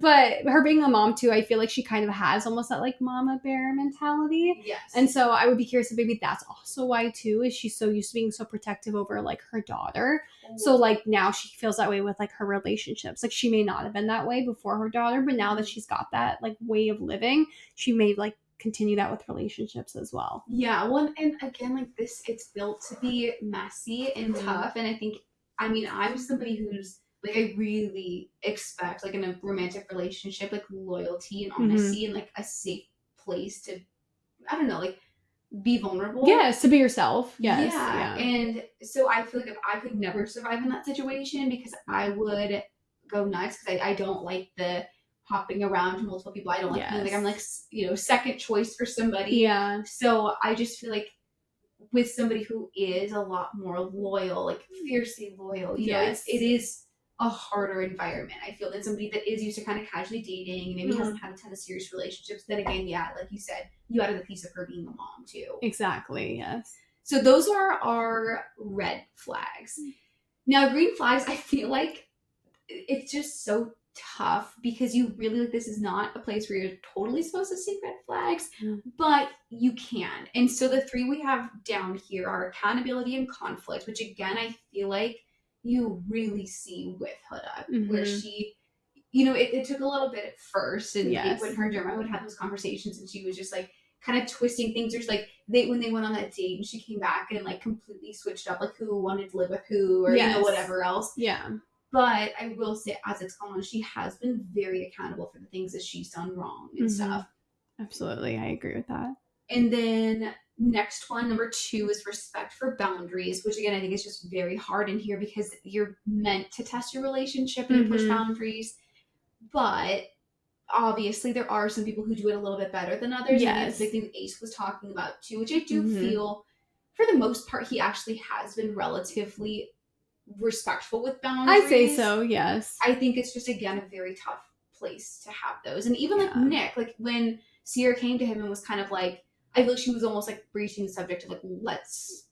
But her being a mom too, I feel like she kind of has almost that like mama bear mentality. Yes. And so I would be curious if maybe that's also why too, is she's so used to being so protective over like her daughter. So like now she feels that way with like her relationships. Like she may not have been that way before her daughter, but now that she's got that like way of living, she may like continue that with relationships as well. Yeah. Well, and again, like this, it's built to be messy and tough. And I think, I mean, I'm somebody who's like, I really expect like in a romantic relationship, like loyalty and honesty and like a safe place to, I don't know, like be vulnerable. Yes, to be yourself. Yes. Yeah. And so I feel like if I could never survive in that situation, because I would go nuts, because I don't like the hopping around to multiple people. I don't like feeling like I'm like, you know, second choice for somebody. Yeah. So I just feel like with somebody who is a lot more loyal, like fiercely loyal, you know, it is a harder environment, I feel, than somebody that is used to kind of casually dating, maybe hasn't had a ton of serious relationships. Then again, like you said, you added the piece of her being a mom too. Exactly, yes. So those are our red flags. Now, green flags, I feel like it's just so tough, because you really, like, this is not a place where you're totally supposed to see red flags, but you can. And so the three we have down here are accountability and conflict, which again, I feel like you really see with Huda, where she, you know, it took a little bit at first, and when her and Jeremiah would have those conversations, and she was just like kind of twisting things. There's like when they went on that date and she came back and like completely switched up, like who wanted to live with who, or you know, whatever else. Yeah. But I will say, as it's gone on, she has been very accountable for the things that she's done wrong and stuff. Absolutely, I agree with that. And then next one, number 2, is respect for boundaries, which again, I think is just very hard in here, because you're meant to test your relationship and push boundaries. But obviously there are some people who do it a little bit better than others. Yes. And that's the thing Ace was talking about too, which I do feel, for the most part, he actually has been relatively respectful with boundaries. I say so, yes. I think it's just, again, a very tough place to have those. And even like Nick, like when Sierra came to him and was kind of like, I feel like she was almost like breaching the subject of like, let's,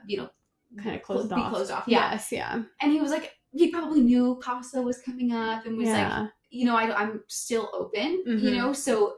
you know, kind of be closed off. Yes, yeah. And he was like, he probably knew Casa was coming up and was like, you know, I'm still open, you know, so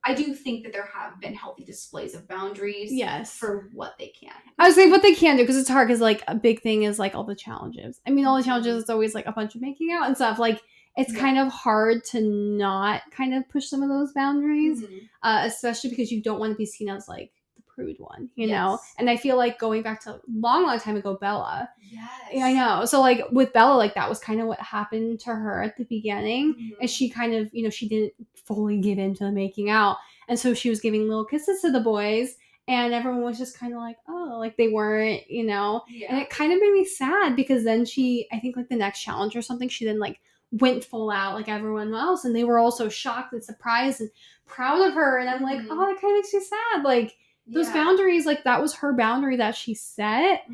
I do think that there have been healthy displays of boundaries for what they can. I would say what they can do, because it's hard, because like a big thing is like all the challenges. I mean, all the challenges, it's always like a bunch of making out and stuff. Like it's kind of hard to not kind of push some of those boundaries, especially because you don't want to be seen as like the prude one, you know? And I feel like going back to a long time ago, Bella. Yes. Yeah, I know. So like with Bella, like that was kind of what happened to her at the beginning. And she kind of, you know, she didn't fully give in to the making out. And so she was giving little kisses to the boys, and everyone was just kind of like, oh, like they weren't, you know? And it kind of made me sad, because then she, I think like the next challenge or something, she then like went full out like everyone else, and they were all so shocked and surprised and proud of her. And I'm like, oh, that kind of makes me sad. Like those boundaries, like that was her boundary that she set.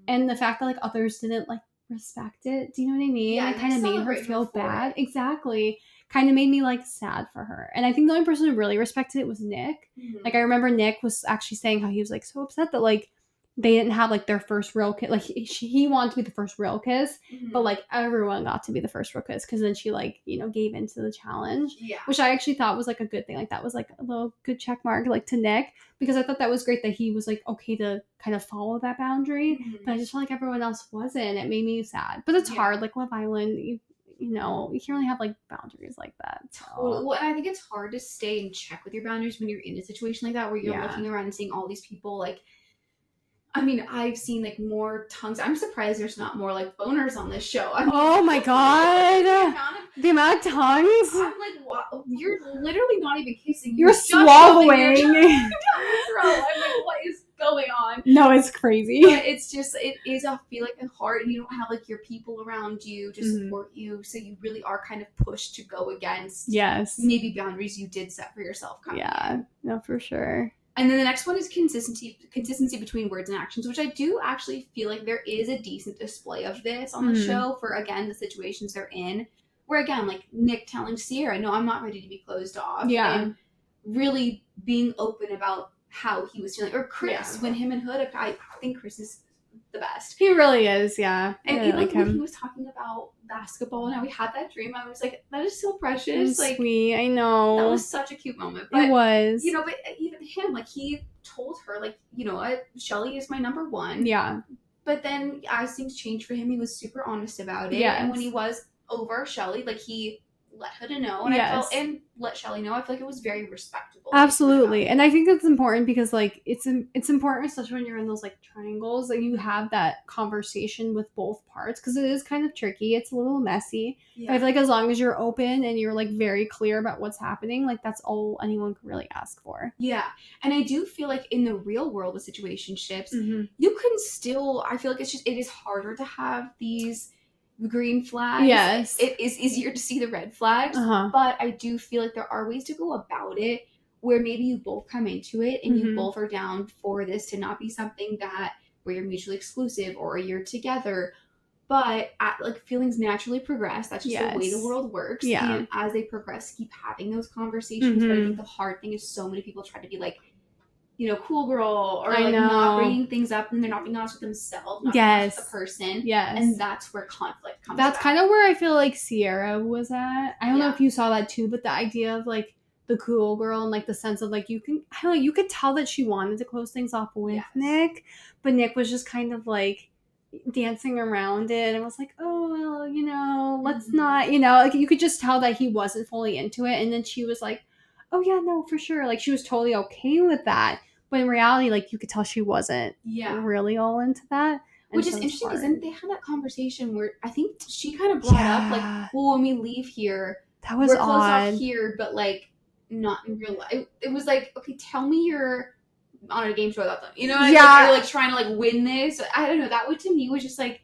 And the fact that like others didn't like respect it, do you know what I mean? Yeah, it kind of made her feel bad. Exactly. Kind of made me like sad for her. And I think the only person who really respected it was Nick. Like I remember Nick was actually saying how he was like so upset that like they didn't have like their first real kiss. Like he wanted to be the first real kiss, but like everyone got to be the first real kiss because then she like gave into the challenge. Yeah. Which I actually thought was like a good thing. Like that was like a little good check mark like to Nick, because I thought that was great that he was like okay to kind of follow that boundary. But I just felt like everyone else wasn't. It made me sad. But it's hard. Like Love Island, you can't really have like boundaries like that. So. Well, and I think it's hard to stay in check with your boundaries when you're in a situation like that where you're looking around and seeing all these people like. I mean, I've seen like more tongues. I'm surprised there's not more like boners on this show. I mean, oh my god, the amount of tongues! I'm like, wow, you're literally not even kissing. You're swallowing. I'm like, what is going on? No, it's crazy. But it's just, it is, I feel like, hard, and you don't have like your people around you to support you, so you really are kind of pushed to go against maybe boundaries you did set for yourself. No, for sure. And then the next one is consistency between words and actions, which I do actually feel like there is a decent display of this on the show for, again, the situations they're in. Where, again, like Nick telling Sierra, no, I'm not ready to be closed off. Yeah. And really being open about how he was feeling. Or Chris, when him and Hood, I think Chris is the best. He really is, yeah. And even like when he was talking about basketball and how he had that dream, I was like, that is so precious. Like, sweet, I know. That was such a cute moment. But, it was. But even him, like, he told her, like, Shelly is my number one. Yeah. But then as things changed for him, he was super honest about it. Yes. And when he was over Shelly, like, he let Hood know, and let Shelly know. I feel like it was very respectable. Absolutely. And I think that's important because like it's important, especially when you're in those like triangles, that you have that conversation with both parts, because it is kind of tricky. It's a little messy. But I feel like as long as you're open and you're like very clear about what's happening, like that's all anyone can really ask for. Yeah. And I do feel like in the real world with situationships, you can still, I feel like it is harder to have these green flags. Yes. It is easier to see the red flags, but I do feel like there are ways to go about it where maybe you both come into it and you both are down for this to not be something that where you're mutually exclusive or you're together, but like feelings naturally progress. That's just the way the world works. Yeah. And as they progress, keep having those conversations. But I think the hard thing is so many people try to be like, cool girl, or like not bringing things up, and they're not being honest with themselves, not being honest with the person. Yes. And that's where conflict comes That's about. kind of where I feel like Sierra was at. I don't know if you saw that too, but the idea of like the cool girl and like the sense of like you could tell that she wanted to close things off with Nick, but Nick was just kind of like dancing around it and was like, oh well, let's not, like you could just tell that he wasn't fully into it. And then she was like, oh yeah, no, for sure, like she was totally okay with that. But in reality, like, you could tell she wasn't really all into that. Which is interesting because then they had that conversation where I think she kind of brought up, like, well, when we leave here, that was we're closed odd. off here, but, like, not in real life. It was like, okay, tell me you're on a game show without them. You know what I mean? Like, you're, like, trying to, like, win this. I don't know. That would, to me, was just, like...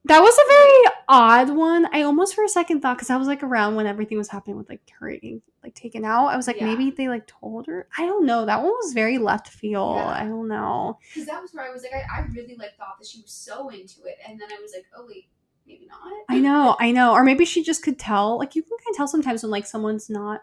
That was a very odd one. I almost for a second thought, because I was like around when everything was happening with like her getting like taken out. I was like, maybe they like told her. I don't know. That one was very left field. I don't know. Because that was where I was like, I really like thought that she was so into it, and then I was like, oh wait, maybe not. I know. Or maybe she just could tell. Like you can kind of tell sometimes when like someone's not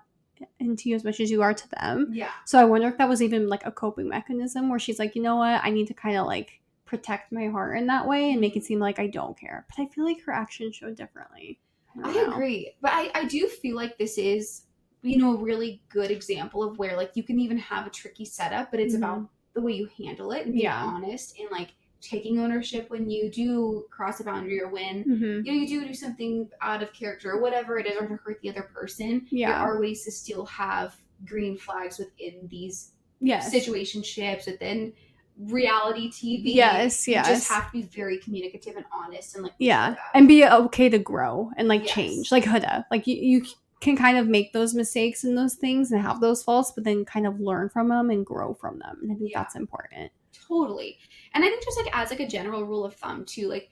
into you as much as you are to them. Yeah. So I wonder if that was even like a coping mechanism where she's like, you know what, I need to kind of like protect my heart in that way and make it seem like I don't care. But I feel like her actions showed differently. I agree. But I do feel like this is, a really good example of where like you can even have a tricky setup, but it's about the way you handle it and being honest and like taking ownership when you do cross a boundary or when you do something out of character or whatever it is, or to hurt the other person. There are ways to still have green flags within these situationships, within reality TV. Yes. You just have to be very communicative and honest and like and be okay to grow and like change, like Huda. Like you can kind of make those mistakes and those things and have those faults, but then kind of learn from them and grow from them. And I think that's important. Totally. And I think just like as like a general rule of thumb too, like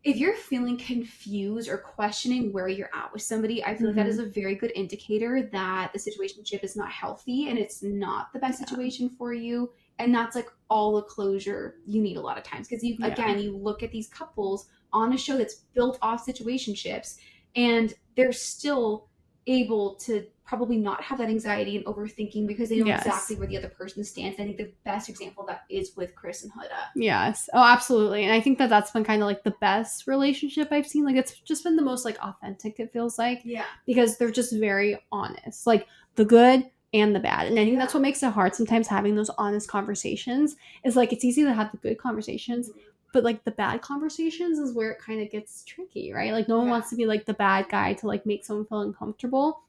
if you're feeling confused or questioning where you're at with somebody, I feel like that is a very good indicator that the situationship is not healthy and it's not the best situation for you. And that's like all the closure you need a lot of times. Because again, you look at these couples on a show that's built off situationships and they're still able to probably not have that anxiety and overthinking because they know Yes. exactly where the other person stands. I think the best example of that is with Chris and Huda. Yes. Oh, absolutely. And I think that that's been kind of like the best relationship I've seen. Like it's just been the most like authentic, it feels like. Yeah. Because they're just very honest. Like the good and the bad. And I think Yeah. that's what makes it hard sometimes having those honest conversations. Is like it's easy to have the good conversations, but like the bad conversations is where it kind of gets tricky, right? Like no one Yeah. wants to be like the bad guy to like make someone feel uncomfortable.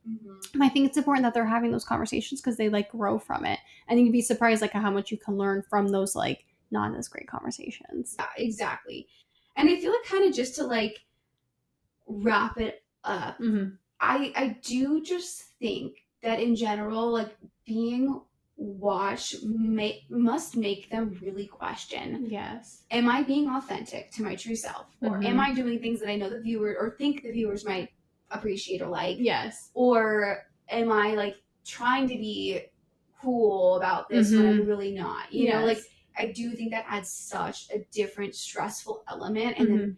And I think it's important that they're having those conversations because they like grow from it. And you'd be surprised like how much you can learn from those like not as great conversations. Yeah, exactly. And I feel like kind of just to like wrap it up, I do just think that in general, like being watched must make them really question, Yes. am I being authentic to my true self? Or am I doing things that I know the viewer or think the viewers might appreciate or like? Yes. Or am I like trying to be cool about this when I'm really not? You know, like I do think that adds such a different stressful element. And then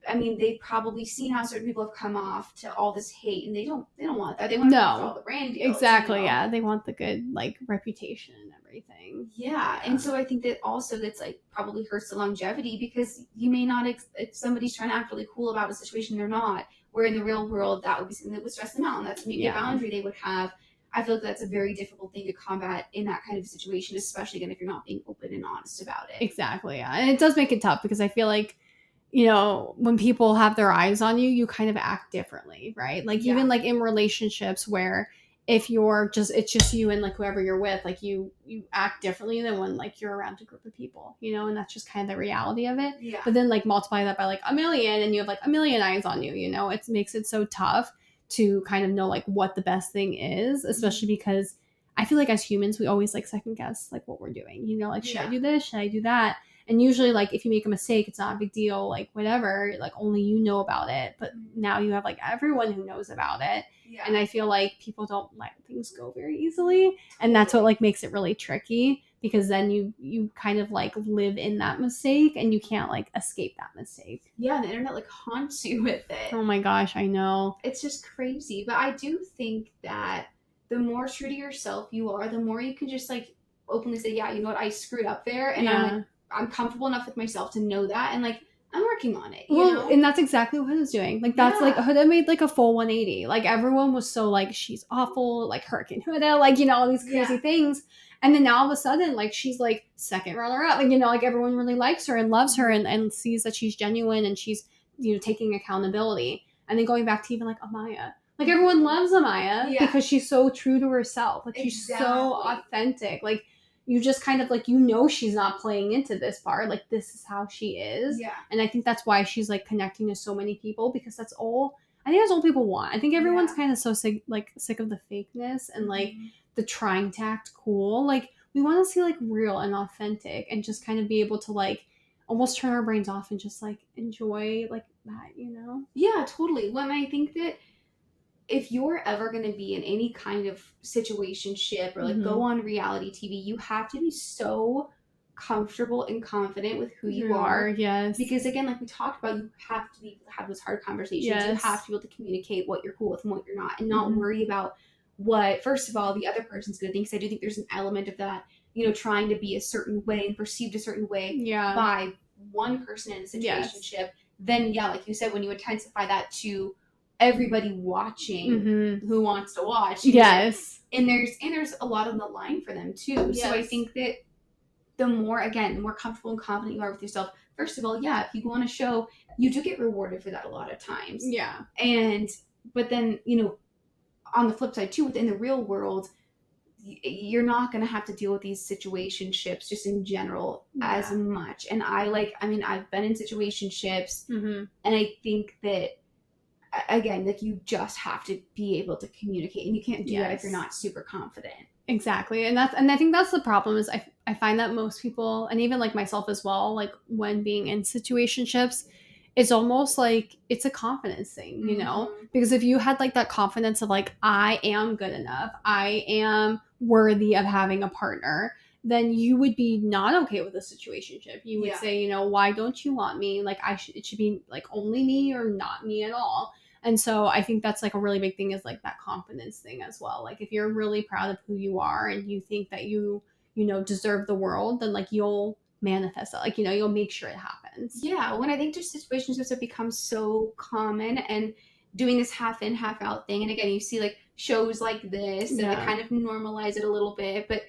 I mean, they've probably seen how certain people have come off to all this hate, and they don't want that. They want to come off to all the brand deals. Exactly. You know? Yeah, they want the good like reputation and everything. Yeah, and so I think that also that's like probably hurts the longevity because you may not if somebody's trying to act really cool about a situation, they're not. Where in the real world, that would be something that would stress them out, and that's maybe a boundary they would have. I feel like that's a very difficult thing to combat in that kind of situation, especially again if you're not being open and honest about it. Exactly. Yeah, and it does make it tough because I feel like, you know, when people have their eyes on you, you kind of act differently, right? Like even like in relationships where if you're just it's just you and like whoever you're with, like you act differently than when like you're around a group of people, you know, and that's just kind of the reality of it. Yeah. But then like multiply that by like a million and you have like a million eyes on you, you know, it makes it so tough to kind of know like what the best thing is, especially because I feel like as humans we always like second guess like what we're doing, you know, like should I do this, should I do that? And usually, like, if you make a mistake, it's not a big deal, like, whatever, like, only you know about it. But now you have, like, everyone who knows about it. Yeah. And I feel like people don't let things go very easily. And that's what, like, makes it really tricky because then you kind of, like, live in that mistake and you can't, like, escape that mistake. Yeah, and the internet, like, haunts you with it. Oh, my gosh, I know. It's just crazy. But I do think that the more true to yourself you are, the more you can just, like, openly say, yeah, you know what, I screwed up there. And I'm comfortable enough with myself to know that, and like I'm working on it. You know? And that's exactly what Huda's doing. Like that's like Huda made like a full 180. Like everyone was so like she's awful, like Hurricane Huda, like you know all these crazy things. And then now all of a sudden, like she's like second runner up, like you know, like everyone really likes her and loves her and sees that she's genuine and she's you know taking accountability. And then going back to even like Amaya. Like everyone loves Amaya because she's so true to herself. Like she's so authentic. Like you just kind of like, you know, she's not playing into this part. Like this is how she is. Yeah. And I think that's why she's like connecting to so many people because that's all, I think that's all people want. I think everyone's kind of so sick of the fakeness and like the trying to act cool. Like we want to see like real and authentic and just kind of be able to like almost turn our brains off and just like enjoy like that, you know? Yeah, totally. When I think that if you're ever going to be in any kind of situationship or like go on reality TV, you have to be so comfortable and confident with who you are. Yes. Because again, like we talked about, you have to be able to have those hard conversations. Yes. You have to be able to communicate what you're cool with and what you're not and not worry about what, first of all, the other person's going to think. Because I do think there's an element of that, you know, trying to be a certain way and perceived a certain way by one person in a situationship. Then, like you said, when you intensify that to everybody watching who wants to watch. Yes. And there's a lot on the line for them too. Yes. So I think that the more comfortable and confident you are with yourself, first of all, if you go on a show, you do get rewarded for that a lot of times. Yeah. But then, you know, on the flip side too, within the real world, you're not going to have to deal with these situationships just in general as much. And I've been in situationships and I think that again, like you just have to be able to communicate and you can't do that if you're not super confident. Exactly. And I think that's the problem is I find that most people, and even like myself as well, like when being in situationships, it's almost like it's a confidence thing, you know? Because if you had like that confidence of like, I am good enough, I am worthy of having a partner, then you would be not okay with a situationship. You would say, you know, why don't you want me? Like it should be like only me or not me at all. And so I think that's like a really big thing, is like that confidence thing as well. Like if you're really proud of who you are and you think that you know, deserve the world, then like you'll manifest it. Like, you know, you'll make sure it happens. Yeah, when I think just situationships have become so common and doing this half in, half out thing. And again, you see like shows like this and they kind of normalize it a little bit. But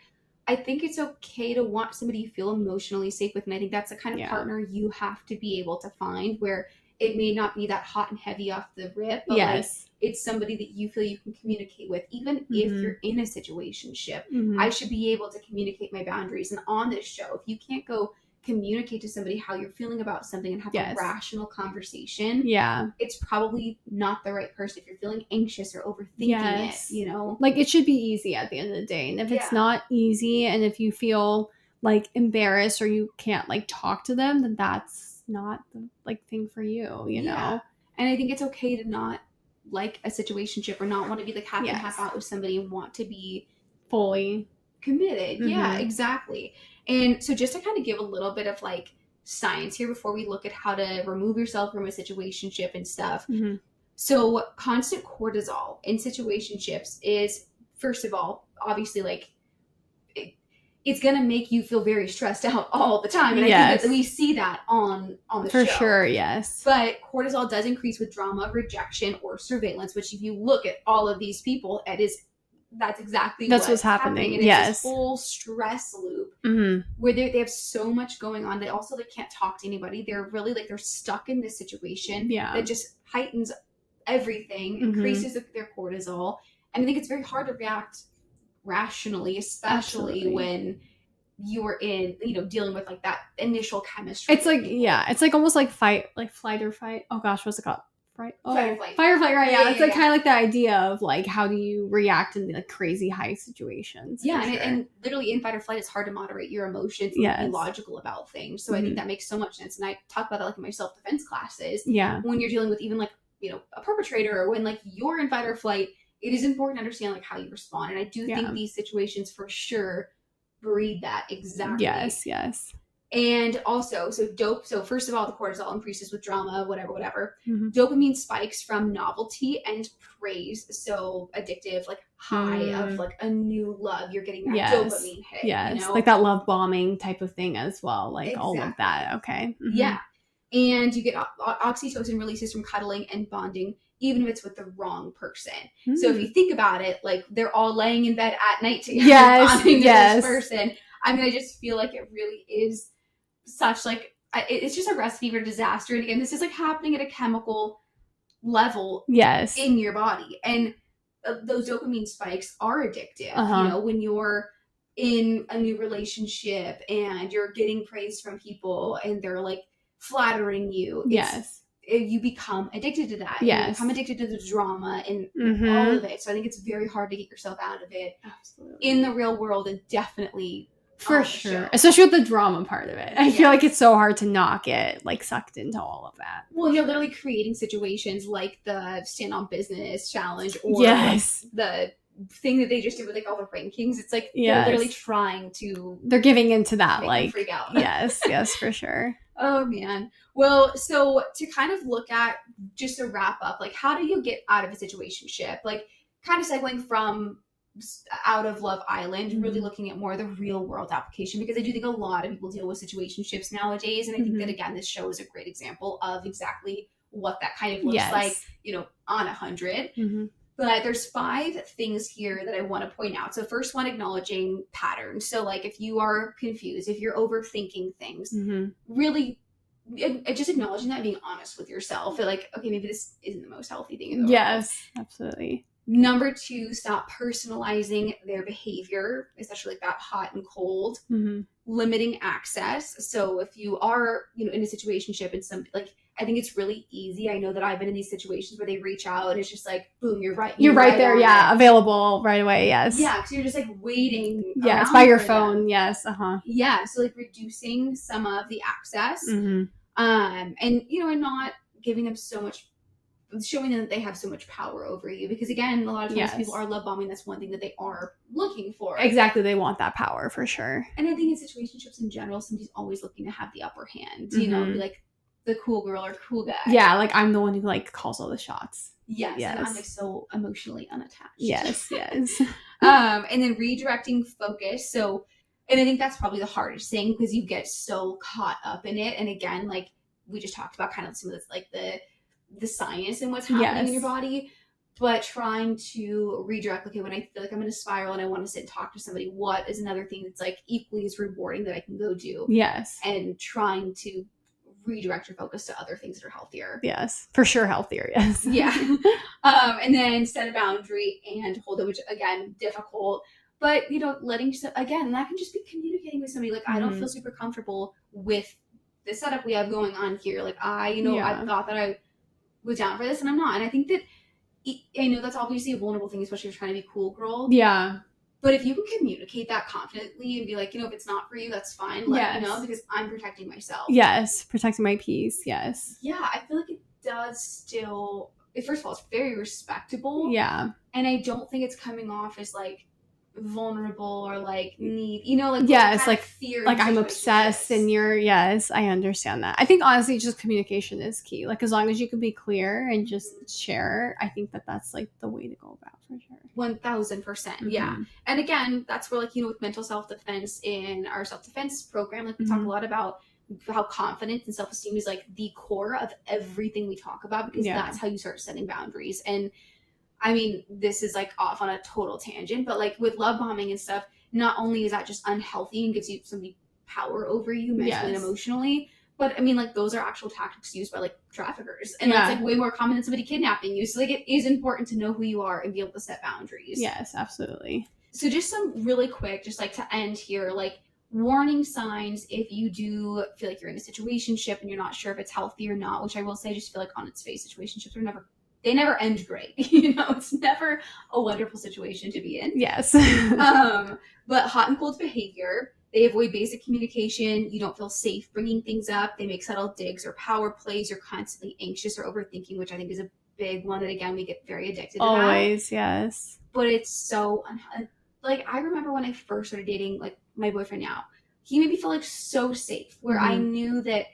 I think it's okay to want somebody you feel emotionally safe with. And I think that's the kind of partner you have to be able to find, where it may not be that hot and heavy off the rip, but like it's somebody that you feel you can communicate with. Even if you're in a situationship, I should be able to communicate my boundaries. And on this show, if you can't go communicate to somebody how you're feeling about something and have a rational conversation, it's probably not the right person. If you're feeling anxious or overthinking it, you know, like it should be easy at the end of the day. And if it's not easy, and if you feel like embarrassed or you can't like talk to them, then that's not the like thing for you, you know. And I think it's okay to not like a situationship or not want to be like half and half out with somebody and want to be fully committed. Yeah, exactly. And so just to kind of give a little bit of like science here before we look at how to remove yourself from a situationship and stuff. So constant cortisol in situationships is, first of all, obviously like it's going to make you feel very stressed out all the time. And I think that we see that on the show. For sure, yes. But cortisol does increase with drama, rejection, or surveillance, which if you look at all of these people, that's exactly what's happening. And it's this whole stress loop where they have so much going on. They also can't talk to anybody. They're really like they're stuck in this situation that just heightens everything, increases their cortisol. And I think it's very hard to react rationally, especially when you are in, you know, dealing with like that initial chemistry. It's like it's like almost like flight or fight. Oh gosh, what's it called? Fight or flight, right? It's like kind of like the idea of like how do you react in like crazy high situations. And literally in fight or flight, it's hard to moderate your emotions and be logical about things. So I think that makes so much sense. And I talk about that like in my self-defense classes. When you're dealing with even like, you know, a perpetrator, or when like you're in fight or flight, it is important to understand like how you respond. And I do think these situations for sure breed that exactly. Yes. And also, so first of all, the cortisol increases with drama, whatever. Dopamine spikes from novelty and praise. So addictive, like high of like a new love. You're getting that dopamine hit. You know? Like that love bombing type of thing as well. Like all of that. Okay. Yeah. And you get oxytocin releases from cuddling and bonding, even if it's with the wrong person. So if you think about it, like they're all laying in bed at night together, bonding to this person. I mean, I just feel like it really is such like, it's just a recipe for disaster. And again, this is like happening at a chemical level in your body. And those dopamine spikes are addictive. You know, when you're in a new relationship and you're getting praise from people and they're like flattering you, you become addicted to that. You become addicted to the drama and all of it. So I think it's very hard to get yourself out of it in the real world, and definitely for sure, especially with the drama part of it. I feel like it's so hard to not get like sucked into all of that. Well, you're literally creating situations like the Stand on Business challenge or the thing that they just did with like all the rankings. It's like they're literally trying to, they're giving into that, like freak out. yes, for sure. Oh man. Well, so to kind of look at, just to wrap up, like how do you get out of a situationship? Like kind of segueing from out of Love Island, really looking at more the real world application, because I do think a lot of people deal with situationships nowadays. And I think that again, this show is a great example of exactly what that kind of looks like, you know, on 100. But there's 5 things here that I want to point out. So first one, acknowledging patterns. So like if you are confused, if you're overthinking things, really just acknowledging that, being honest with yourself. Like, okay, maybe this isn't the most healthy thing in the world. Absolutely. Number 2, stop personalizing their behavior, especially like that hot and cold. Limiting access. So if you are, you know, in a situationship and some, like, I think it's really easy. I know that I've been in these situations where they reach out and it's just like, boom, you're right there. Available right away. Because you're just like waiting. By your phone. So like reducing some of the access, and you know, and not giving them so much, showing them that they have so much power over you, because again, a lot of times people are love bombing. That's one thing that they are looking for. Exactly. They want that power for sure. And I think in situationships in general, somebody's always looking to have the upper hand, you know, be like, the cool girl or cool guy. Yeah, like I'm the one who like calls all the shots. Yes, Yes. and I'm like so emotionally unattached. Yes. And then redirecting focus. So, and I think that's probably the hardest thing because you get so caught up in it. And again, like we just talked about, kind of some of this, like the science and what's happening in your body. But trying to redirect, okay, when I feel like I'm in a spiral and I want to sit and talk to somebody, what is another thing that's like equally as rewarding that I can go do? Yes. And trying to redirect your focus to other things that are healthier. Yes, for sure healthier, yes. Yeah. And then set a boundary and hold it, which again, difficult. But, you know, again, that can just be communicating with somebody. Like, I don't feel super comfortable with the setup we have going on here. Like, I thought that I was down for this and I'm not. And I think that, I know that's obviously a vulnerable thing, especially if you're trying to be cool girl. Yeah. But if you can communicate that confidently and be like, you know, if it's not for you, that's fine. Let me know, because I'm protecting myself. Yes, protecting my peace, yes. Yeah, I feel like it does still, first of all, it's very respectable. Yeah. And I don't think it's coming off as like vulnerable or like need, you know, like yes, like fear, like I'm obsessed and yes, I understand that. I think honestly just communication is key. Like as long as you can be clear and just share, I think that's like the way to go about, for sure. 1000%. Yeah. And again, that's where, like, you know, with mental self-defense in our self-defense program, like we talk a lot about how confidence and self-esteem is like the core of everything we talk about, because that's how you start setting boundaries. And I mean, this is like off on a total tangent, but like with love bombing and stuff, not only is that just unhealthy and gives you somebody power over you mentally and emotionally, but I mean, like those are actual tactics used by like traffickers, and that's like way more common than somebody kidnapping you. So like it is important to know who you are and be able to set boundaries. Yes, absolutely. So just some really quick, just like to end here, like warning signs if you do feel like you're in a situationship and you're not sure if it's healthy or not, which I will say, I just feel like on its face, situationships they never end great. You know, it's never a wonderful situation to be in. Yes. But hot and cold behavior, they avoid basic communication. You don't feel safe bringing things up. They make subtle digs or power plays. You're constantly anxious or overthinking, which I think is a big one that, again, we get very addicted to. Always, yes. But it's so like, I remember when I first started dating, like my boyfriend now, he made me feel like so safe, where I knew that,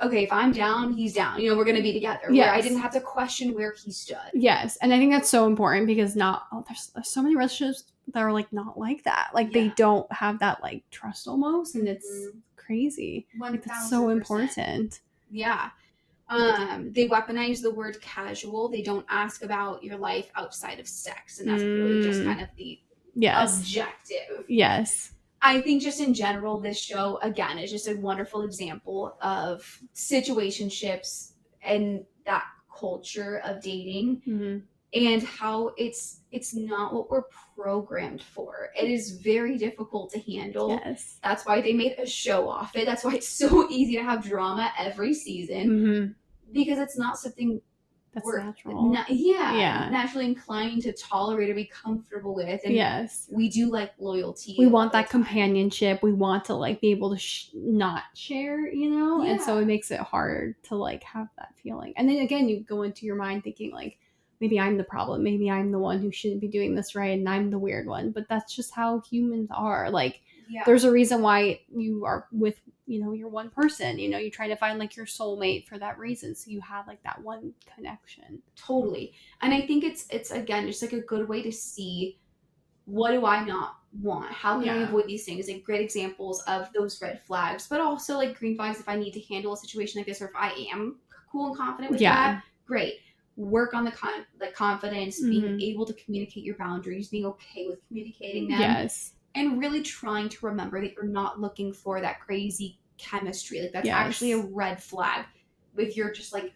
okay, if I'm down, he's down. You know, we're going to be together. Where I didn't have to question where he stood. Yes. And I think that's so important, because there's so many relationships that are like not like that. Like they don't have that like trust almost. And it's crazy. Like, it's so important. Yeah. They weaponize the word casual. They don't ask about your life outside of sex. And that's really just kind of the objective. Yes. I think just in general, this show, again, is just a wonderful example of situationships and that culture of dating, and how it's not what we're programmed for. It is very difficult to handle. Yes. That's why they made a show off it. That's why it's so easy to have drama every season, because it's not something that's natural. Naturally inclined to tolerate or be comfortable with. And we do like loyalty. We want that companionship. We want to like be able to not share, you know? And so it makes it hard to like have that feeling. And then again, you go into your mind thinking like, maybe I'm the problem. Maybe I'm the one who shouldn't be doing this right, and I'm the weird one. But that's just how humans are. Like, there's a reason why you are with, you know, your one person. You know, you try to find like your soulmate for that reason. So you have like that one connection. Totally. And I think it's again, just like a good way to see, what do I not want? How can I avoid these things? Like great examples of those red flags, but also like green flags if I need to handle a situation like this, or if I am cool and confident with that, great. Work on the confidence, being able to communicate your boundaries, being okay with communicating them. Yes. And really trying to remember that you're not looking for that crazy chemistry. Like that's actually a red flag. If you're just like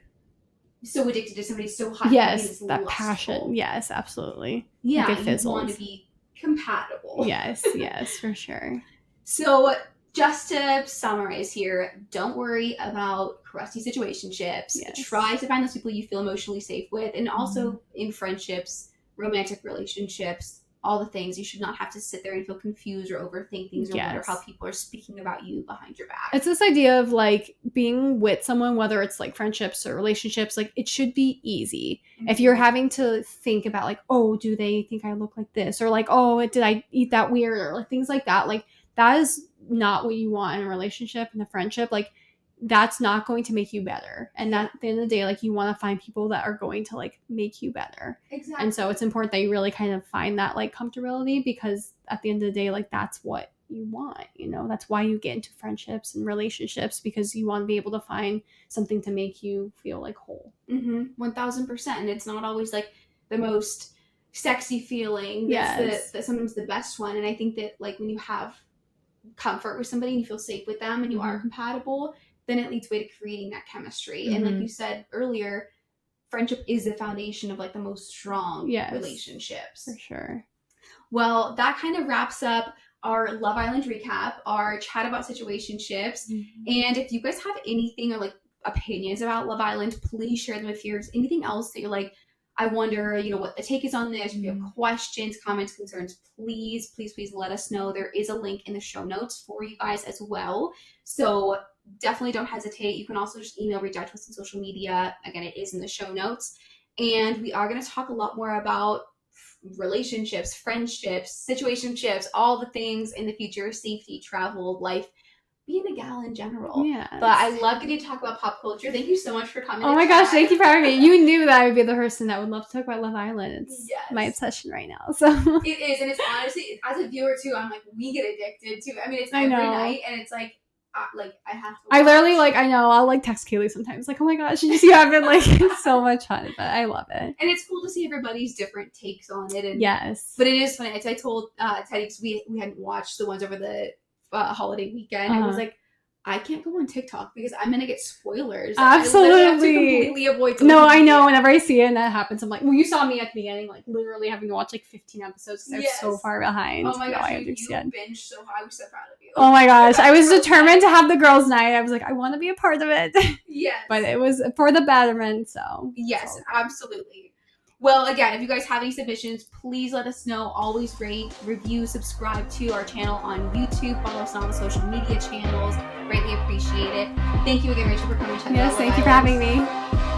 so addicted to somebody so hot. Yes, that lustful passion. Yes, absolutely. Yeah, like you want to be compatible. Yes, for sure. So just to summarize here, don't worry about crusty situationships. Try to find those people you feel emotionally safe with. And also in friendships, romantic relationships, all the things, you should not have to sit there and feel confused or overthink things or wonder how people are speaking about you behind your back. It's this idea of like being with someone, whether it's like friendships or relationships, like it should be easy. If you're having to think about like, oh, do they think I look like this? Or like, oh, did I eat that weird? Or like things like that. Like that is not what you want in a relationship and a friendship. Like that's not going to make you better. And at the end of the day, like, you want to find people that are going to like make you better. Exactly. And so it's important that you really kind of find that like comfortability, because at the end of the day, like, that's what you want, you know, that's why you get into friendships and relationships, because you want to be able to find something to make you feel like whole. 1000%. And it's not always like the most sexy feeling. That's the sometimes the best one. And I think that like when you have comfort with somebody and you feel safe with them and you are compatible, then it leads way to creating that chemistry. And like you said earlier, friendship is the foundation of like the most strong relationships. For sure. Well, that kind of wraps up our Love Island recap, our chat about situationships. And if you guys have anything or like opinions about Love Island, please share them. If there's anything else that you're like, I wonder, you know, what the take is on this. If you have questions, comments, concerns, please let us know. There is a link in the show notes for you guys as well. So definitely don't hesitate. You can also just reach out to us on social media. Again, it is in the show notes. And we are going to talk a lot more about relationships, friendships, situationships, all the things in the future, safety, travel, life, being a gal in general. But I love getting to talk about pop culture. Thank you so much for coming. Oh my gosh, thank you for having me. You knew that I would be the person that would love to talk about Love Island. It's my obsession right now. So it is, and it's honestly, as a viewer too, I'm like, we get addicted to it. I mean, it's every night, and it's like I have to watch. I literally I'll like text Kailee sometimes, like, oh my gosh, you haven't like it's so much fun, but I love it. And it's cool to see everybody's different takes on it. And but it is funny. I told Teddy, because we hadn't watched the ones over the holiday weekend. I was like, I can't go on TikTok because I'm gonna get spoilers. Absolutely. I have to completely avoid. No, I know. Whenever I see it and that happens, I'm like, well, you saw me at the beginning, like literally having to watch like 15 episodes because I was so far behind. Oh my gosh, I understand. You binged so hard. I was so proud of you. Oh my gosh, I was determined to have the girls' night. I was like, I want to be a part of it. Yes. But it was for the betterment, so. Yes, absolutely. Well, again, if you guys have any submissions, please let us know. Always rate, review, subscribe to our channel on YouTube. Follow us on all the social media channels. Greatly appreciate it. Thank you again, Rachel, for coming to Yes, thank you for having me.